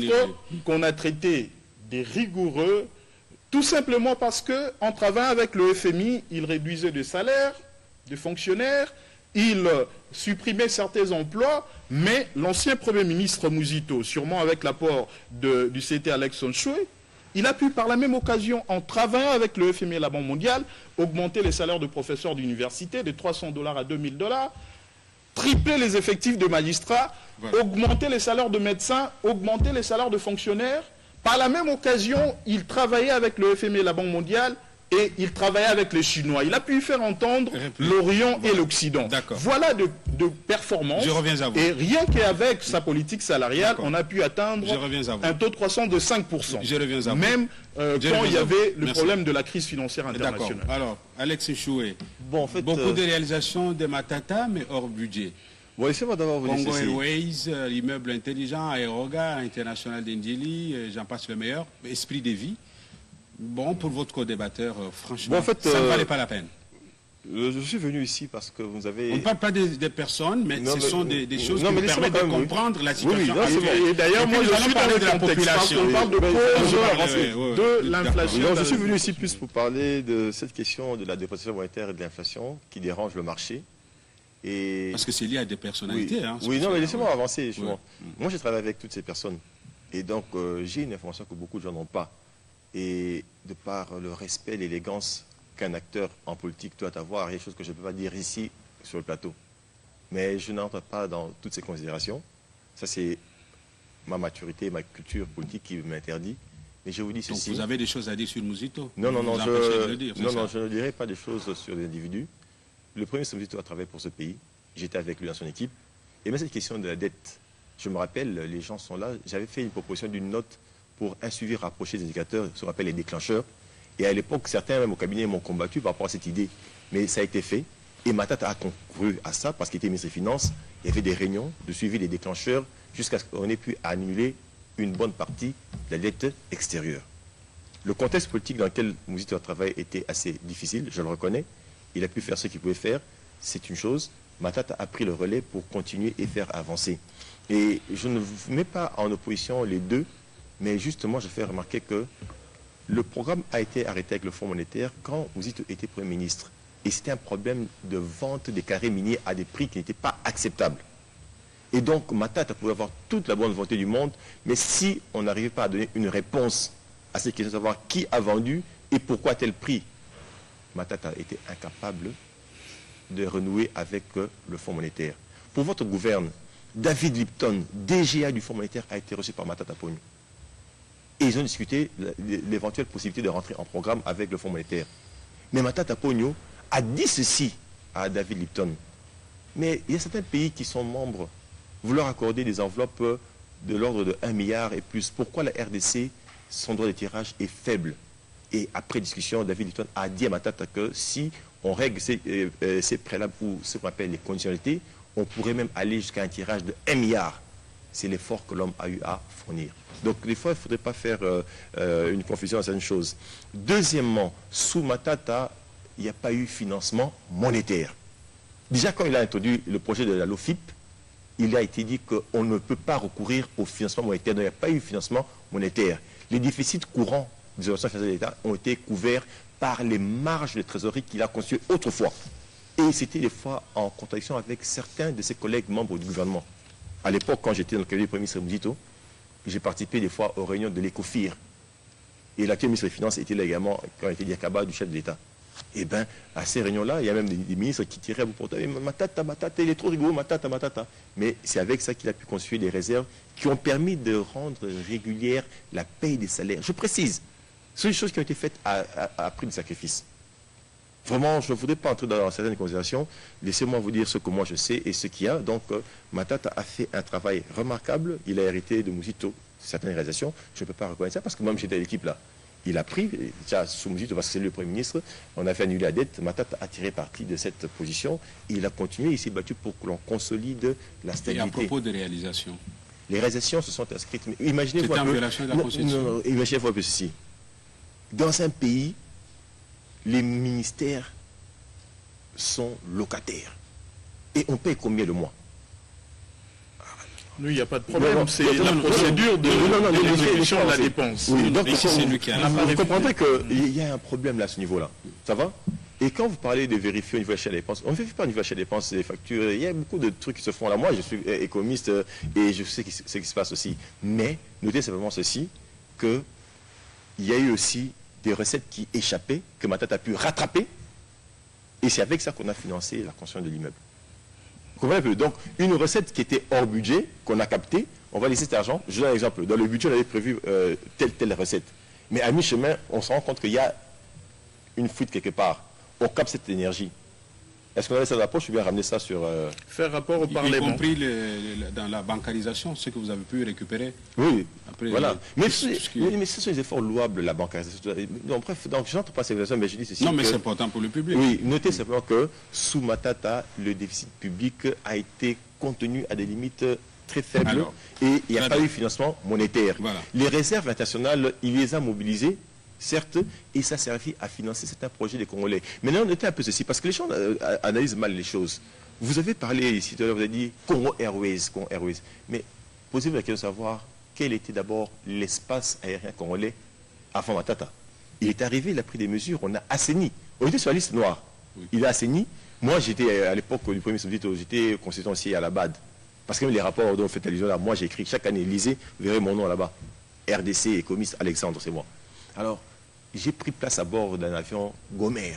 qu'on a traités des rigoureux, tout simplement parce qu'en travaillant avec le FMI, il réduisait les salaires des fonctionnaires, il supprimait certains emplois, mais l'ancien Premier ministre Mouzito, sûrement avec l'apport du CT Alex Nchoué, il a pu par la même occasion, en travaillant avec le FMI et la Banque mondiale, augmenter les salaires de professeurs d'université de $300 à $2000, tripler les effectifs de magistrats, augmenter les salaires de médecins, augmenter les salaires de fonctionnaires. Par la même occasion, il travaillait avec le FMI et la Banque mondiale et il travaillait avec les Chinois. Il a pu faire entendre l'Orient et l'Occident. Voilà de performances. Je reviens à vous. Et rien qu'avec sa politique salariale, on a pu atteindre un taux de croissance de 5%. Je reviens à vous. Même quand il y avait le problème de la crise financière internationale. Alors, Alex Nchoué, Bon, en fait, beaucoup de réalisations de Matata, mais hors budget. Bon, laissez-moi d'abord vous Congo laisser. Airways, l'immeuble intelligent, Aeroga, International d'Indili, j'en passe le meilleur, Esprit de vie. Bon, pour votre co-débatteur, franchement, bon, en fait, ça ne valait pas la peine. Je suis venu ici parce que vous avez... On ne parle pas des personnes, mais ce sont des choses qui mais nous permettent de comprendre la situation. Oui, et d'ailleurs, moi, je suis parler de la population. On parle de cause de l'inflation. Je suis venu ici plus pour parler de cette question de la dépréciation monétaire et de l'inflation qui dérange le marché. Et... Parce que c'est lié à des personnalités. Oui, hein, oui non, mais laissez-moi avancer. Justement. Moi, j'ai travaillé avec toutes ces personnes. Et donc, j'ai une information que beaucoup de gens n'ont pas. Et de par le respect, l'élégance qu'un acteur en politique doit avoir, il y a des choses que je ne peux pas dire ici sur le plateau. Mais je n'entre pas dans toutes ces considérations. Ça, c'est ma maturité, ma culture politique qui m'interdit. Mais je vous dis ceci. Donc vous avez des choses à dire sur Mouzito? Non, je ne dirai pas des choses sur les individus. Le premier ministre Mouzito a travaillé pour ce pays. J'étais avec lui dans son équipe. Et même cette question de la dette, je me rappelle, les gens sont là. J'avais fait une proposition d'une note pour un suivi rapproché des indicateurs, ce qu'on appelle les déclencheurs. Et à l'époque, certains même au cabinet m'ont combattu par rapport à cette idée. Mais ça a été fait. Et Matata a concouru à ça parce qu'il était ministre des Finances. Il y avait des réunions de suivi des déclencheurs jusqu'à ce qu'on ait pu annuler une bonne partie de la dette extérieure. Le contexte politique dans lequel Mouzito a travaillé était assez difficile, je le reconnais. Il a pu faire ce qu'il pouvait faire, c'est une chose. Matata a pris le relais pour continuer et faire avancer. Et je ne vous mets pas en opposition les deux, mais justement, je fais remarquer que le programme a été arrêté avec le Fonds monétaire quand Mouzito était Premier ministre. Et c'était un problème de vente des carrés miniers à des prix qui n'étaient pas acceptables. Et donc, Matata pouvait avoir toute la bonne volonté du monde, mais si on n'arrivait pas à donner une réponse à cette question de savoir qui a vendu et pourquoi tel prix, Matata était incapable de renouer avec le Fonds monétaire. Pour votre gouverne, David Lipton, DGA du Fonds monétaire, a été reçu par Matata Ponyo. Et ils ont discuté l'éventuelle possibilité de rentrer en programme avec le Fonds monétaire. Mais Matata Ponyo a dit ceci à David Lipton. Mais il y a certains pays qui sont membres, vous leur accordez des enveloppes de l'ordre de 1 milliard et plus. Pourquoi la RDC, son droit de tirage est faible? Et après discussion, David Lipton a dit à Matata que si on règle ces préalables pour ce qu'on appelle les conditionnalités, on pourrait même aller jusqu'à un tirage de 1 milliard. C'est l'effort que l'homme a eu à fournir. Donc, des fois, il ne faudrait pas faire une confusion à certaines choses. Deuxièmement, sous Matata, il n'y a pas eu financement monétaire. Déjà, quand il a introduit le projet de la LOFIP, il a été dit qu'on ne peut pas recourir au financement monétaire. Donc, il n'y a pas eu de financement monétaire. Les déficits courants des organisations financières de l'État ont été couverts par les marges de trésorerie qu'il a conçues autrefois. Et c'était des fois en contradiction avec certains de ses collègues membres du gouvernement. À l'époque, quand j'étais dans le cabinet du Premier ministre Mouzito, j'ai participé des fois aux réunions de l'ECOFIR. Et l'actuel ministre des Finances était là également, quand il était Diakaba, du chef de l'État. Et bien, à ces réunions-là, il y a même des ministres qui tiraient à bout pour toi. Matata, il est trop rigolo, matata. Mais c'est avec ça qu'il a pu construire des réserves qui ont permis de rendre régulière la paye des salaires. Je précise, ce sont des choses qui ont été faites à prix de sacrifice. Vraiment, je ne voudrais pas entrer dans certaines considérations. Laissez-moi vous dire ce que moi je sais et ce qu'il y a. Donc, Matata a fait un travail remarquable. Il a hérité de Mouzito certaines réalisations. Je ne peux pas reconnaître ça parce que moi, j'étais à l'équipe là. Il a pris, déjà sous Mouzito, parce que c'est le Premier ministre, on a fait annuler la dette. Matata a tiré parti de cette position. Il a continué, il s'est battu pour que l'on consolide la stabilité. Et à propos des réalisations, les réalisations se sont inscrites. Mais imaginez-vous c'est en violation de la Constitution. Non, imaginez-vous un peu ceci. Dans un pays, les ministères sont locataires. Et on paye combien le mois? Nous, il n'y a pas de problème. C'est la procédure de l'exécution de la dépense. Oui, donc, vous comprendrez qu'il y a un problème là à ce niveau-là. Ça va? Et quand vous parlez de vérifier au niveau de la chaîne des dépenses, on ne vérifie pas au niveau de la chaîne des dépenses, des factures. Il y a beaucoup de trucs qui se font là. Moi, je suis économiste et je sais ce qui se passe aussi. Mais notez simplement ceci, qu'il y a eu aussi des recettes qui échappaient, que Matata a pu rattraper. Et c'est avec ça qu'on a financé la construction de l'immeuble. Vous comprenez un peu? Donc, une recette qui était hors budget, qu'on a captée, on va laisser cet argent. Je donne un exemple. Dans le budget, on avait prévu telle recette. Mais à mi-chemin, on se rend compte qu'il y a une fuite quelque part. On capte cette énergie. Est-ce qu'on a laissé l'approche ou bien ramener ça sur... Faire rapport au Parlement. Y compris dans la bancarisation, ce que vous avez pu récupérer. Oui, après, voilà. Mais ce sont des efforts louables, la bancarisation. Donc, bref, je n'entre pas cette mais je dis ceci. Non, mais c'est important pour le public. Oui, notez simplement que sous Matata, le déficit public a été contenu à des limites très faibles. Alors, et il n'y a pas eu de financement monétaire. Voilà. Les réserves internationales, il les a mobilisées, certes, et ça servi à financer certains projets des Congolais. Maintenant, notez un peu ceci, parce que les gens analysent mal les choses. Vous avez parlé ici, vous avez dit Congo Airways. Mais posez-vous la question de savoir quel était d'abord l'espace aérien congolais avant Matata. Il est arrivé, il a pris des mesures, on a assaini. On était sur la liste noire. Oui. Il a assaini. Moi, j'étais à l'époque du Premier ministre, j'étais consultant aussi à la BAD. Parce que les rapports dont vous faites allusion là, moi j'ai écrit chaque année, lisez, vous verrez mon nom là-bas. RDC, économiste Alexandre, c'est moi. Alors, j'ai pris place à bord d'un avion Gomer,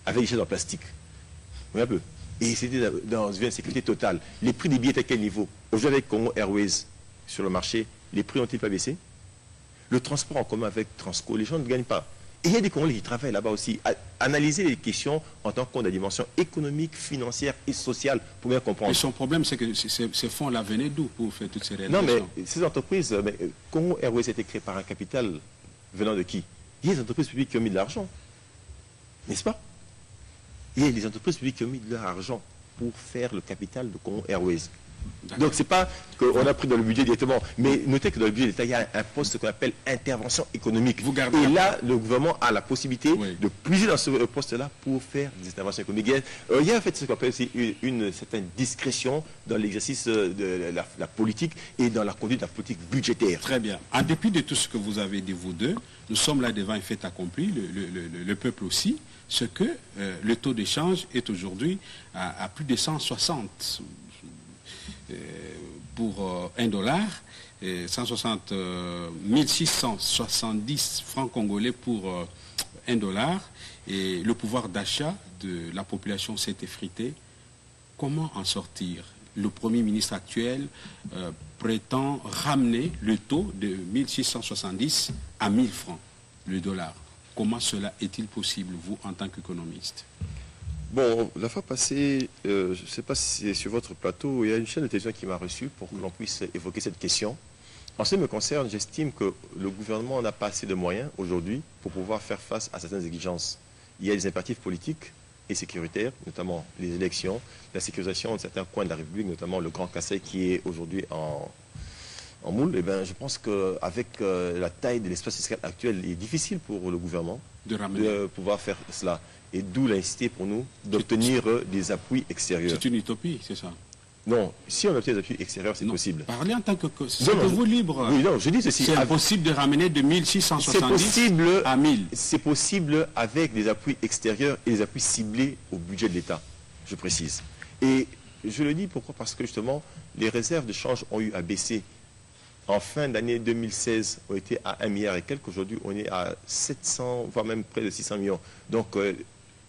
avec des chaises en plastique. Vous voyez un peu. Et c'était dans une sécurité totale. Les prix des billets étaient à quel niveau? Aujourd'hui, avec Congo Airways sur le marché, les prix n'ont-ils pas baissé? Le transport en commun avec Transco, les gens ne gagnent pas. Et il y a des Congolais qui travaillent là-bas aussi. Analyser les questions en tant que la dimension économique, financière et sociale pour bien comprendre. Mais son problème, c'est que ces fonds-là venaient d'où pour faire toutes ces réalisations? Non, mais ces entreprises, Congo Airways a été créé par un capital venant de qui? Il y a des entreprises publiques qui ont mis de l'argent. N'est-ce pas? Il y a des entreprises publiques qui ont mis de leur argent pour faire le capital de Congo Airways. Donc, ce n'est pas qu'on a pris dans le budget directement. Mais notez que dans le budget d'État, il y a un poste qu'on appelle intervention économique. Et là, le gouvernement a la possibilité de puiser dans ce poste-là pour faire des interventions économiques. Il y a en fait ce qu'on appelle aussi une certaine discrétion dans l'exercice de la politique et dans la conduite de la politique budgétaire. Très bien. En dépit de tout ce que vous avez dit, vous deux, nous sommes là devant un fait accompli, le peuple aussi, ce que le taux d'échange est aujourd'hui à plus de 160 pour $1, 1670 francs congolais pour $1, et le pouvoir d'achat de la population s'est effrité. Comment en sortir? Le Premier ministre actuel prétend ramener le taux de 1670 à 1000 francs, le dollar. Comment cela est-il possible, vous, en tant qu'économiste? Bon, la fois passée, je ne sais pas si c'est sur votre plateau, il y a une chaîne de télévision qui m'a reçu pour que l'on puisse évoquer cette question. En ce qui me concerne, j'estime que le gouvernement n'a pas assez de moyens aujourd'hui pour pouvoir faire face à certaines exigences. Il y a des impératifs politiques et sécuritaires, notamment les élections, la sécurisation de certains coins de la République, notamment le Grand Kassai qui est aujourd'hui en moule. Eh bien, je pense qu'avec la taille de l'espace fiscal actuel, il est difficile pour le gouvernement de pouvoir faire cela. Et d'où l'incité pour nous d'obtenir des appuis extérieurs. C'est une utopie, c'est ça? Non, si on obtient des appuis extérieurs, c'est possible. Parlez en tant que vous libre. Oui, non, je dis ceci. C'est impossible de ramener de 1670 à 1000. C'est possible avec des appuis extérieurs et des appuis ciblés au budget de l'État, je précise. Et je le dis pourquoi? Parce que justement, les réserves de change ont eu à baisser en fin d'année 2016, on était à 1 milliard et quelques. Aujourd'hui, on est à 700, voire même près de 600 millions. Donc,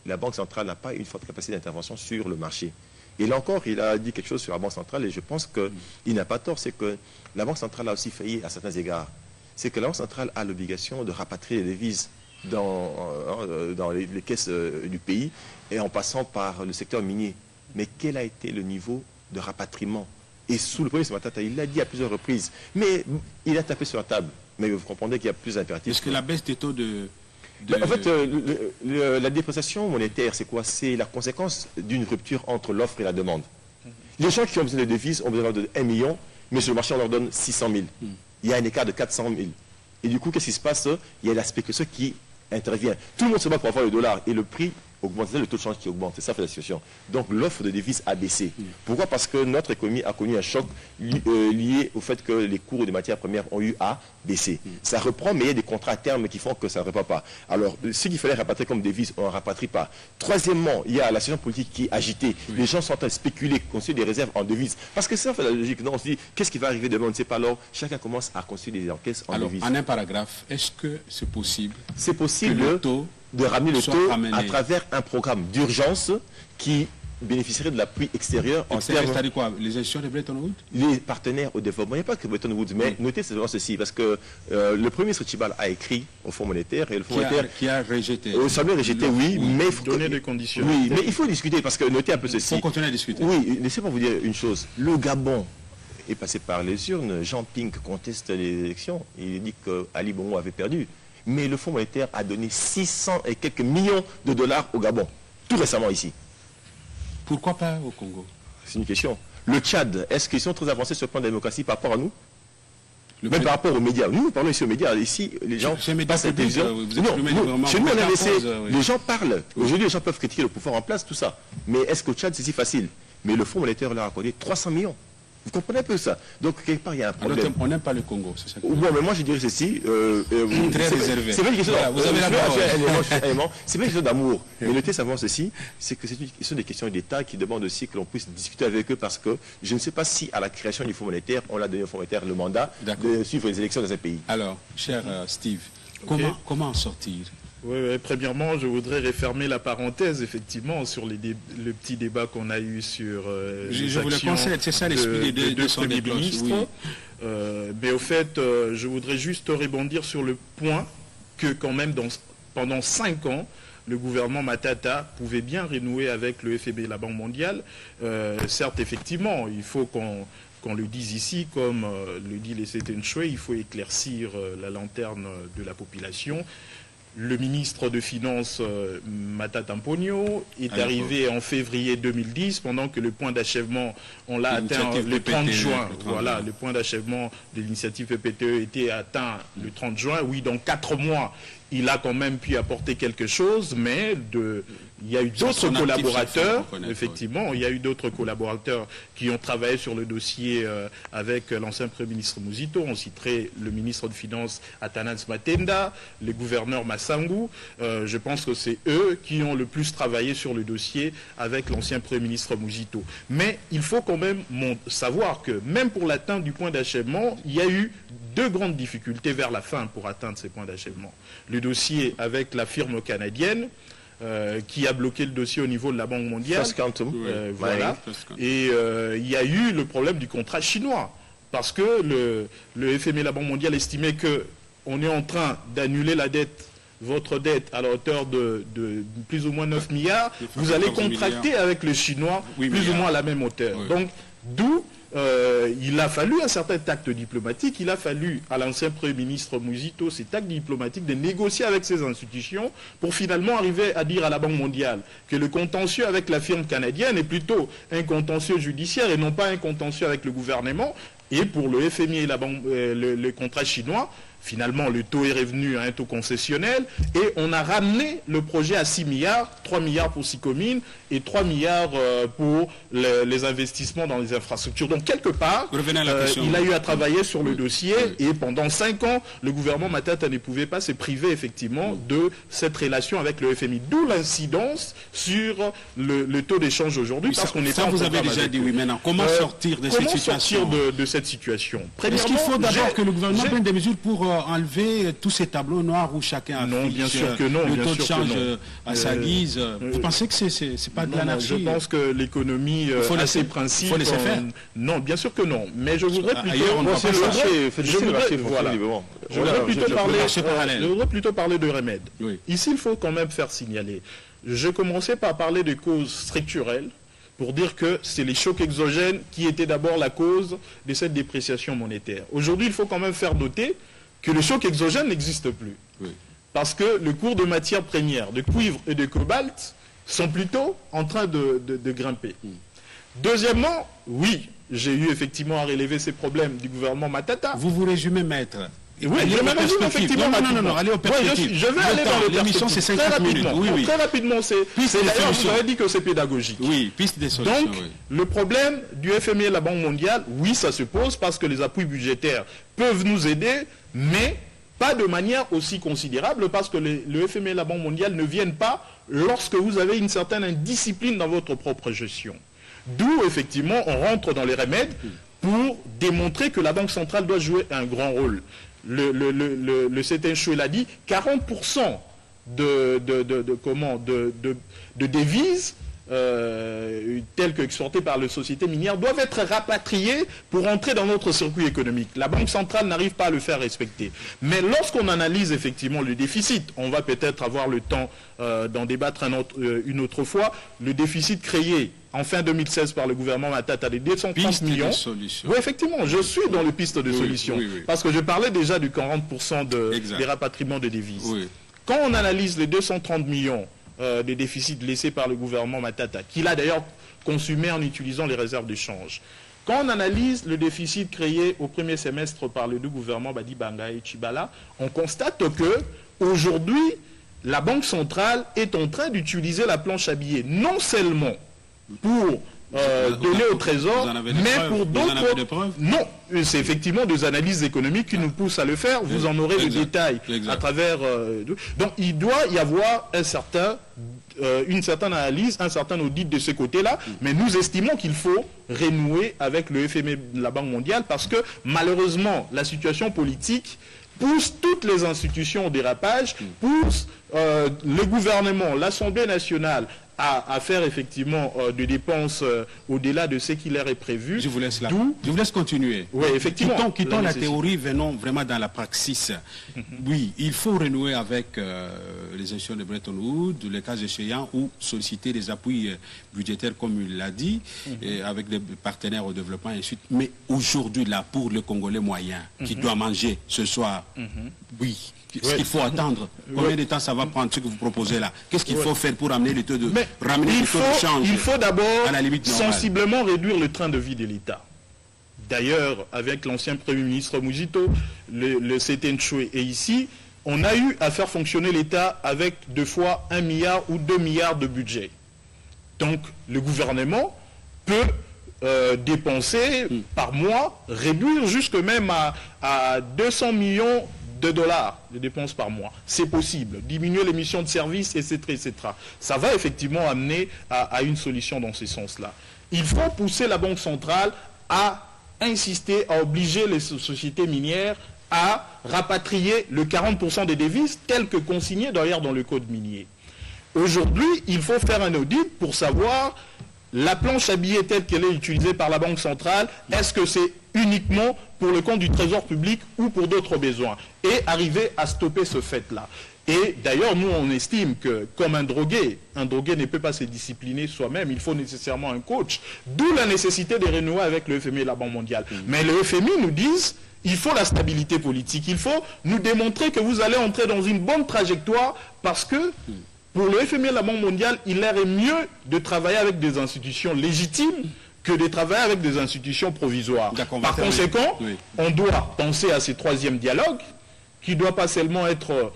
la Banque centrale n'a pas une forte capacité d'intervention sur le marché. Et là encore, il a dit quelque chose sur la Banque centrale, et je pense qu'il n'a pas tort, c'est que la Banque centrale a aussi failli à certains égards. C'est que la Banque centrale a l'obligation de rapatrier les devises dans les caisses du pays, et en passant par le secteur minier. Mais quel a été le niveau de rapatriement? Et sous le premier Matata, il l'a dit à plusieurs reprises. Mais il a tapé sur la table. Mais vous comprenez qu'il y a plus d'impératifs. Est-ce que la baisse des taux de... En fait, la dépréciation monétaire, c'est quoi? C'est la conséquence d'une rupture entre l'offre et la demande. Les gens qui ont besoin de devises ont besoin de 1 million, mais sur le marché, on leur donne 600 000. Il y a un écart de 400 000. Et du coup, qu'est-ce qui se passe? Il y a la spéculation qui intervient. Tout le monde se bat pour avoir le dollar et le prix augmente, c'est le taux de change qui augmente, c'est ça la situation. Donc l'offre de devises a baissé. Pourquoi? Parce que notre économie a connu un choc lié au fait que les cours des matières premières ont eu à baisser. Ça reprend, mais il y a des contrats à terme qui font que ça ne reprend pas. Alors, ce qu'il fallait rapatrier comme devises, on ne rapatrie pas. Troisièmement, il y a la situation politique qui est agitée. Les gens sont en train de spéculer, construire des réserves en devises. Parce que ça fait la logique. Non, on se dit, qu'est-ce qui va arriver demain? On ne sait pas. Alors, chacun commence à construire des encaisses en devises. En un paragraphe, est-ce que c'est possible? C'est possible de ramener le taux à travers un programme d'urgence qui bénéficierait de l'appui extérieur en termes... C'est-à-dire quoi? Les institutions de Bretton Woods? Les partenaires au développement. Il n'y a pas que Bretton Woods, mais notez seulement ceci, parce que le Premier ministre Tchibal a écrit au Fonds monétaire, et le Fonds monétaire... Qui a rejeté. Au sommet rejeté, oui, mais il faut... Donner des conditions. Oui, mais il faut discuter, parce que notez un peu ceci. Il faut continuer à discuter. Oui, laissez-moi vous dire une chose. Le Gabon est passé par les urnes. Jean Ping conteste les élections. Il dit qu'Ali Bongo avait perdu. Mais le Fonds monétaire a donné 600 et quelques millions de dollars au Gabon, tout récemment ici. Pourquoi pas au Congo? C'est une question. Le Tchad, est-ce qu'ils sont très avancés sur le plan de la démocratie par rapport à nous? Même par rapport aux médias. Nous parlons ici aux médias. Ici, les gens passent à la télévision. Chez nous, on a laissé... Les gens parlent. Aujourd'hui, les gens peuvent critiquer le pouvoir en place, tout ça. Mais est-ce qu'au Tchad, c'est si facile? Mais le Fonds monétaire leur a accordé 300 millions. Vous comprenez un peu ça? Donc, quelque part, il y a un problème. Alors, on n'aime pas le Congo, c'est ça? Bon, mais moi, je dirais ceci. Très réservé. C'est pas une question vous avez la parole. C'est pas une question d'amour. Mais notez simplement ceci, c'est que ce sont des questions d'État qui demandent aussi que l'on puisse discuter avec eux, parce que je ne sais pas si, à la création du Fonds monétaire, on a donné au Fonds monétaire le mandat de suivre les élections dans un pays. Alors, cher Steve, comment en sortir? Oui, premièrement, je voudrais refermer la parenthèse, effectivement, sur le petit débat qu'on a eu sur je vous le concède, c'est ça l'esprit des deux premiers ministres. Oui. Mais au fait, je voudrais juste rebondir sur le point que quand même, pendant 5 ans, le gouvernement Matata pouvait bien renouer avec le FMI et la Banque mondiale. Certes, effectivement, il faut qu'on le dise ici, comme le dit les Sétenchoué, il faut éclaircir la lanterne de la population. Le ministre de Finances, Matata Mponyo, est arrivé en février 2010, pendant que le point d'achèvement, on l'a atteint le 30 juin. Voilà, le point d'achèvement de l'initiative PPTE était atteint le 30 juin. Oui, dans 4 mois, il a quand même pu apporter quelque chose, mais il y a eu d'autres collaborateurs, effectivement, il y a eu d'autres collaborateurs qui ont travaillé sur le dossier avec l'ancien Premier ministre Muzito. On citerait le ministre de Finances Atanas Matenda, le gouverneur Massangou. Je pense que c'est eux qui ont le plus travaillé sur le dossier avec l'ancien Premier ministre Muzito. Mais il faut quand même savoir que même pour l'atteinte du point d'achèvement, il y a eu 2 grandes difficultés vers la fin pour atteindre ces points d'achèvement. Le dossier avec la firme canadienne, qui a bloqué le dossier au niveau de la Banque mondiale. Voilà. Et il y a eu le problème du contrat chinois. Parce que le FMI et la Banque mondiale estimaient qu'on est en train d'annuler la dette, votre dette, à la hauteur de plus ou moins 9 milliards. Vous allez contracter avec le Chinois plus ou moins à la même hauteur. Oui. Donc, d'où il a fallu un certain tact diplomatique, il a fallu à l'ancien Premier ministre Muzito ces tacts diplomatiques de négocier avec ces institutions pour finalement arriver à dire à la Banque mondiale que le contentieux avec la firme canadienne est plutôt un contentieux judiciaire et non pas un contentieux avec le gouvernement. Et pour le FMI et le contrat chinois, Finalement, le taux est revenu à un taux concessionnel et on a ramené le projet à 6 milliards, 3 milliards pour 6 communes et 3 milliards pour les investissements dans les infrastructures. Donc, quelque part, il a eu à travailler sur le dossier et pendant 5 ans, le gouvernement Matata ne pouvait pas se priver effectivement de cette relation avec le FMI. D'où l'incidence sur le taux d'échange aujourd'hui. Parce qu'on est ça, vous avez déjà dit, oui, maintenant. Comment sortir de cette situation? De cette situation? Est-ce qu'il faut d'abord que le gouvernement prenne des mesures pour enlever tous ces tableaux noirs où chacun affiche non, bien sûr que non, le taux de change à sa guise? Vous pensez que c'est pas de l'anarchie? Je pense que l'économie a ses principes. Il faut laisser faire? Non, bien sûr que non. Mais je voudrais plutôt... Je voudrais plutôt parler de remède. Oui. Ici, il faut quand même faire signaler. Je commençais par parler de causes structurelles pour dire que c'est les chocs exogènes qui étaient d'abord la cause de cette dépréciation monétaire. Aujourd'hui, il faut quand même faire noter que le choc exogène n'existe plus. Oui. Parce que le cours de matières premières, de cuivre et de cobalt, sont plutôt en train de grimper. Deuxièmement, oui, j'ai eu effectivement à relever ces problèmes du gouvernement Matata. Vous vous résumez, maître. Oui, je me résume effectivement. Non, allez aux perspectives. Je vais aller dans les l'émission, c'est 50 minutes. Oui. Très rapidement, d'ailleurs, vous avez dit que c'est pédagogique. Oui, piste des solutions. Donc, le problème du FMI et de la Banque mondiale, oui, ça se pose parce que les appuis budgétaires peuvent nous aider, mais pas de manière aussi considérable parce que le FMI et la Banque mondiale ne viennent pas lorsque vous avez une certaine indiscipline dans votre propre gestion. D'où, effectivement, on rentre dans les remèdes pour démontrer que la Banque centrale doit jouer un grand rôle. Le CETENCHO l'a dit, 40% de devises telles qu'exportées par les sociétés minières doivent être rapatriées pour entrer dans notre circuit économique. La Banque centrale n'arrive pas à le faire respecter. Mais lorsqu'on analyse effectivement le déficit, on va peut-être avoir le temps d'en débattre une autre fois, le déficit créé en fin 2016 par le gouvernement Matata de 230 millions. Oui, effectivement, je suis dans les pistes de solutions. Oui. Parce que je parlais déjà du 40% des rapatriements de devises. Oui. Quand on analyse les 230 millions de déficits laissés par le gouvernement Matata, qu'il a d'ailleurs consumé en utilisant les réserves de change, quand on analyse le déficit créé au premier semestre par les deux gouvernements Badi Banga et Tchibala, on constate que aujourd'hui, la Banque centrale est en train d'utiliser la planche à billets, non seulement pour donner au trésor, mais pour d'autres... Non, c'est effectivement des analyses économiques qui nous poussent à le faire. Vous en aurez le détail à travers... Donc, il doit y avoir une certaine analyse, un certain audit de ce côté-là, mais nous estimons qu'il faut renouer avec le FMI de la Banque mondiale parce que, malheureusement, la situation politique pousse toutes les institutions au dérapage, pousse le gouvernement, l'Assemblée nationale, à faire effectivement des dépenses au-delà de ce qui leur est prévu. Je vous laisse là. Je vous laisse continuer. Oui, effectivement. Quittons la théorie, venons vraiment dans la praxis. Oui, il faut renouer avec les institutions de Bretton Woods, les cas échéants, ou solliciter des appuis budgétaires, comme il l'a dit, et avec des partenaires au développement, et ainsi de suite. Mais aujourd'hui, là, pour le Congolais moyen, qui doit manger ce soir, oui. Ce qu'il faut attendre, combien de temps ça va prendre, ce que vous proposez là? Qu'est-ce qu'il faut faire pour amener le taux de change? Il faut d'abord sensiblement réduire le train de vie de l'État. D'ailleurs, avec l'ancien Premier ministre Mouzito, le CETENCHO est ici, on a eu à faire fonctionner l'État avec 2 fois 1 milliard ou 2 milliards de budget. Donc, le gouvernement peut dépenser par mois, réduire jusque même à 200 millions de dollars de dépenses par mois. C'est possible. Diminuer les missions de service, etc., etc. Ça va effectivement amener à une solution dans ce sens-là. Il faut pousser la Banque centrale à insister, à obliger les sociétés minières à rapatrier le 40% des devises telles que consignées d'ailleurs dans le code minier. Aujourd'hui, il faut faire un audit pour savoir la planche à billets telle qu'elle est utilisée par la Banque centrale, est-ce que c'est uniquement pour le compte du Trésor public ou pour d'autres besoins? Et arriver à stopper ce fait-là. Et d'ailleurs, nous, on estime que, comme un drogué ne peut pas se discipliner soi-même, il faut nécessairement un coach. D'où la nécessité de renouer avec le FMI et la Banque mondiale. Mais le FMI nous dit, il faut la stabilité politique. Il faut nous démontrer que vous allez entrer dans une bonne trajectoire parce que, pour le FMI et la Banque mondiale, il est mieux de travailler avec des institutions légitimes que de travailler avec des institutions provisoires. Par conséquent, on doit penser à ce troisième dialogue qui ne doit pas seulement être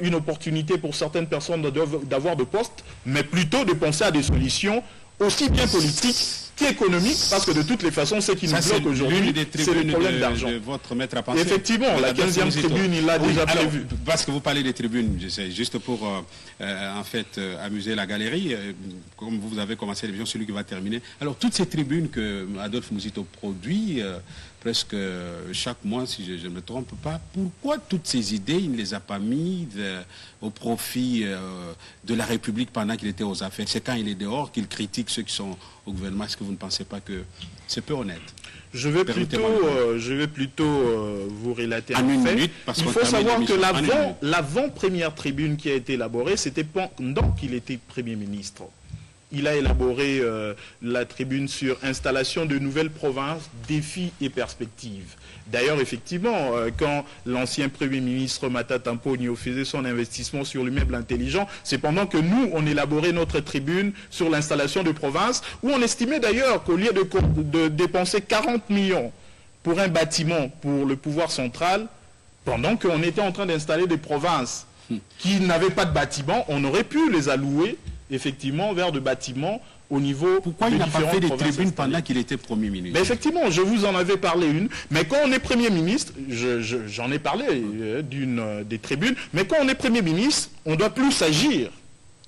une opportunité pour certaines personnes d'avoir de postes, mais plutôt de penser à des solutions aussi bien politiques qu'économiques, parce que de toutes les façons, ce qui nous bloque aujourd'hui, c'est le problème d'argent. Votre maître à penser. Effectivement, la 15e tribune, il l'a déjà prévu. Parce que vous parlez des tribunes, j'essaie juste pour en fait amuser la galerie, comme vous avez commencé l'émission, celui qui va terminer. Alors toutes ces tribunes que Adolphe Mouzito produit, presque chaque mois, si je ne me trompe pas, pourquoi toutes ces idées, il ne les a pas mises au profit de la République pendant qu'il était aux affaires? C'est quand il est dehors qu'il critique ceux qui sont au gouvernement. Est-ce que vous ne pensez pas que c'est peu honnête? Je vais plutôt vous relater un fait. Il faut savoir que l'avant-première tribune qui a été élaborée, c'était pendant qu'il était Premier ministre. Il a élaboré la tribune sur installation de nouvelles provinces, défis et perspectives. D'ailleurs, effectivement, quand l'ancien Premier ministre Matata Ponyo faisait son investissement sur l'immeuble intelligent, c'est pendant que nous, on élaborait notre tribune sur l'installation de provinces, où on estimait d'ailleurs qu'au lieu de dépenser 40 millions pour un bâtiment pour le pouvoir central, pendant qu'on était en train d'installer des provinces qui n'avaient pas de bâtiment, on aurait pu les allouer effectivement vers de bâtiments au niveau. Pourquoi il n'a pas fait des tribunes pendant qu'il était Premier ministre? Mais effectivement, je vous en avais parlé une, mais quand on est Premier ministre, j'en ai parlé des tribunes, mais quand on est Premier ministre, on doit plus agir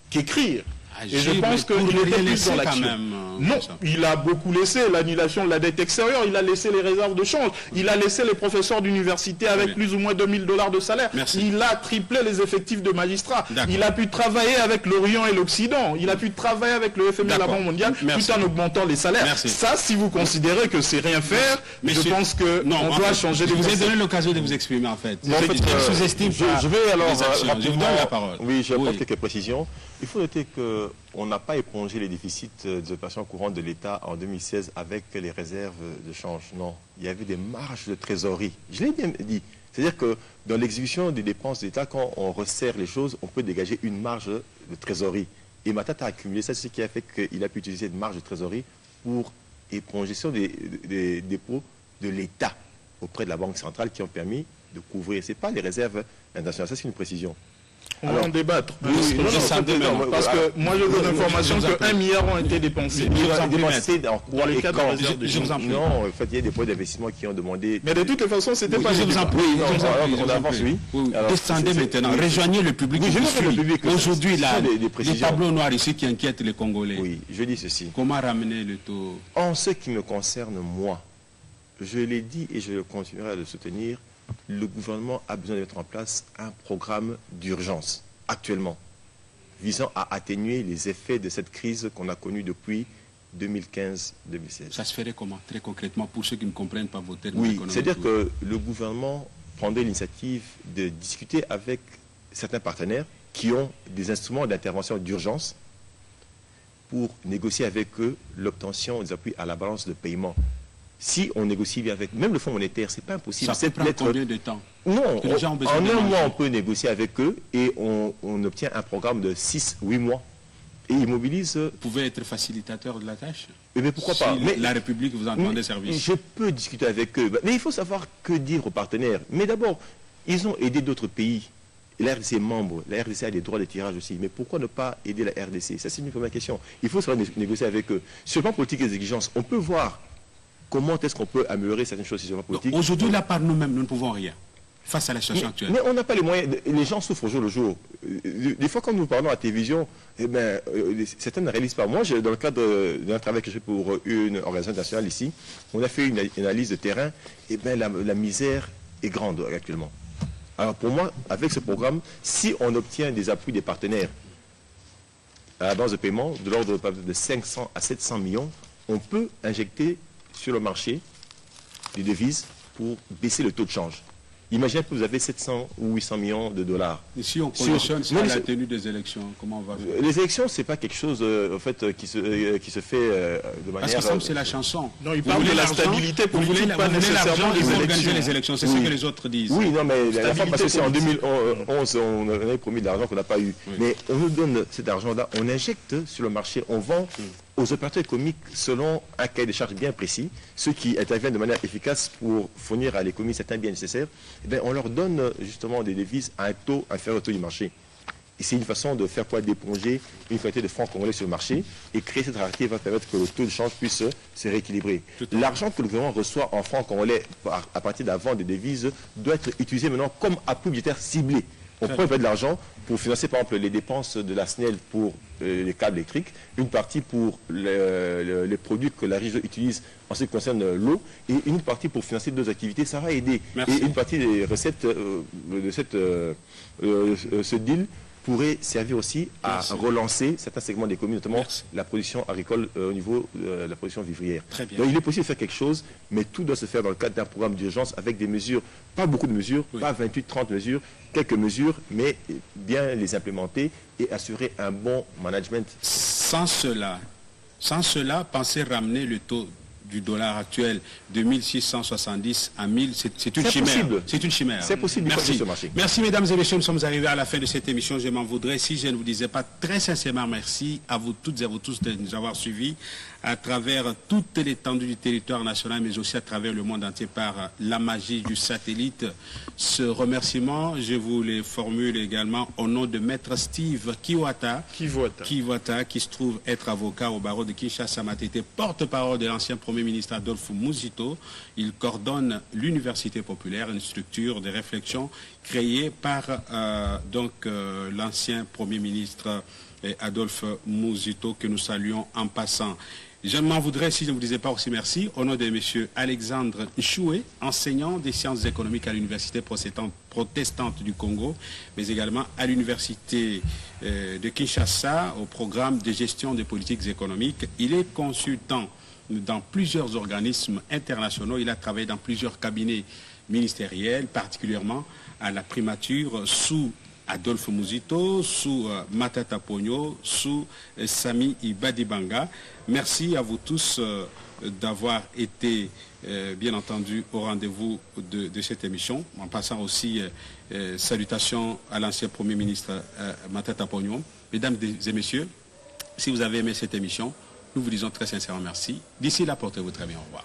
qu'écrire. Et je pense qu'il était plus dans l'action. Non, il a beaucoup laissé l'annulation de la dette extérieure, il a laissé les réserves de change, il a laissé les professeurs d'université avec plus ou moins 2000 $ de salaire. Il a triplé les effectifs de magistrats. Il a pu travailler avec l'Orient et l'Occident. Il a pu travailler avec le FMI et la Banque mondiale tout en augmentant les salaires. Ça, si vous considérez que c'est rien faire, je pense qu'on doit changer de. Je vous ai donné l'occasion de vous exprimer en fait. Je vais alors je vous donne la parole. Oui, je vais apporter quelques précisions. Il faut noter qu'on n'a pas épongé les déficits des opérations courantes de l'État en 2016 avec les réserves de change. Non, il y avait des marges de trésorerie. Je l'ai bien dit. C'est-à-dire que dans l'exécution des dépenses d'État, quand on resserre les choses, on peut dégager une marge de trésorerie. Et Matata a accumulé ça, c'est ce qui a fait qu'il a pu utiliser une marge de trésorerie pour éponger sur des dépôts de l'État auprès de la Banque centrale qui ont permis de couvrir. Ce n'est pas les réserves internationales, ça c'est une précision. On va en débattre. Parce que moi, je donne l'information que 1 milliard ont été dépensés. Dans les cas de réserve de change. Non, en fait, il y a des points d'investissement qui ont demandé. Mais de toutes les façons, c'était pas. Je vous en prie. On avance, oui. Descendez maintenant. Rejoignez le public. Aujourd'hui, les tableaux noirs ici qui inquiètent les Congolais. Oui, je dis ceci. Comment ramener le taux? En ce qui me concerne, moi, je l'ai dit et je continuerai à le soutenir. Le gouvernement a besoin de mettre en place un programme d'urgence, actuellement, visant à atténuer les effets de cette crise qu'on a connue depuis 2015-2016. Ça se ferait comment, très concrètement, pour ceux qui ne comprennent pas vos termes économiques? Oui, c'est-à-dire que le gouvernement prendrait l'initiative de discuter avec certains partenaires qui ont des instruments d'intervention d'urgence pour négocier avec eux l'obtention des appuis à la balance de paiement. Si on négocie bien avec même le Fonds monétaire, c'est pas impossible. Ça prend combien de temps? Non, en un mois, on peut négocier avec eux et on obtient un programme de 6-8 mois. Et ils mobilisent... Vous pouvez être facilitateur de la tâche? Mais pourquoi pas? Mais la République vous en demande des services. Je peux discuter avec eux. Mais il faut savoir que dire aux partenaires. Mais d'abord, ils ont aidé d'autres pays. La RDC est membre. La RDC a des droits de tirage aussi. Mais pourquoi ne pas aider la RDC? Ça, c'est une première question. Il faut savoir négocier avec eux. Sur le plan politique et des exigences, on peut voir comment est-ce qu'on peut améliorer certaines choses sur le plan politique. Aujourd'hui, là, par nous-mêmes, nous ne pouvons rien face à la situation actuelle. Mais on n'a pas les moyens. Les gens souffrent au jour le jour. Des fois, quand nous parlons à la télévision, certains ne réalisent pas. Moi, dans le cadre d'un travail que je fais pour une organisation internationale ici, on a fait une analyse de terrain. Et la misère est grande actuellement. Alors pour moi, avec ce programme, si on obtient des appuis des partenaires à la base de paiement de l'ordre de 500 à 700 millions, on peut injecter sur le marché des devises pour baisser le taux de change. Imaginez que vous avez 700 ou 800 millions de dollars. Et si on conditionne ça à la tenue des élections, comment on va faire? Les élections, c'est pas quelque chose en fait, qui se fait de manière... Parce que ça, c'est la chanson. Non, il parle de la stabilité politique, pas nécessairement des organiser les élections. C'est ce que les autres disent. Oui, non, mais la fois, parce que c'est en 2011, on avait promis de l'argent qu'on n'a pas eu. Oui. Mais on nous donne cet argent-là, on injecte sur le marché, on vend aux opérateurs économiques selon un cahier de charges bien précis, ceux qui interviennent de manière efficace pour fournir à l'économie certains biens nécessaires, eh bien, on leur donne justement des devises à un taux inférieur au taux du marché. Et c'est une façon de faire pouvoir d'éponger une quantité de francs congolais sur le marché, et créer cette rareté va permettre que le taux de change puisse se rééquilibrer. L'argent que le gouvernement reçoit en francs congolais à partir de la vente des devises doit être utilisé maintenant comme appui budgétaire ciblé. On peut mettre de l'argent pour financer par exemple les dépenses de la SNEL pour les câbles électriques, une partie pour les produits que la région utilise en ce qui concerne l'eau, et une partie pour financer d'autres activités. Ça va aider. Merci. Et une partie des recettes de ce deal pourrait servir aussi à relancer certains segments de l'économie, notamment la production agricole au niveau de la production vivrière. Très bien. Donc il est possible de faire quelque chose, mais tout doit se faire dans le cadre d'un programme d'urgence avec des mesures, pas beaucoup de mesures, pas 28-30 mesures, quelques mesures, mais bien les implémenter et assurer un bon management. Sans cela, pensez ramener le taux du dollar actuel de 1670 à 1000, c'est une chimère. C'est une chimère. C'est possible. Merci. Ce marché. Merci mesdames et messieurs, nous sommes arrivés à la fin de cette émission. Je m'en voudrais si je ne vous disais pas très sincèrement merci à vous toutes et à vous tous de nous avoir suivis à travers toute l'étendue du territoire national, mais aussi à travers le monde entier par la magie du satellite. Ce remerciement, je vous le formule également au nom de Maître Steve Kiwata, qui se trouve être avocat au barreau de Kinshasa Matete, porte-parole de l'ancien Premier ministre Adolphe Muzito. Il coordonne l'Université populaire, une structure de réflexion créée par l'ancien Premier ministre Adolphe Muzito, que nous saluons en passant. Je m'en voudrais si je ne vous disais pas aussi merci au nom de M. Alexandre Choué, enseignant des sciences économiques à l'Université protestante du Congo, mais également à l'Université de Kinshasa au programme de gestion des politiques économiques. Il est consultant dans plusieurs organismes internationaux. Il a travaillé dans plusieurs cabinets ministériels, particulièrement à la primature sous Adolphe Muzito, sous Matata Ponyo, sous Sami Ibadibanga. Merci à vous tous d'avoir été, bien entendu, au rendez-vous de cette émission. En passant aussi, salutations à l'ancien Premier ministre Matata Ponyo. Mesdames et messieurs, si vous avez aimé cette émission, nous vous disons très sincèrement merci. D'ici là, portez-vous très bien. Au revoir.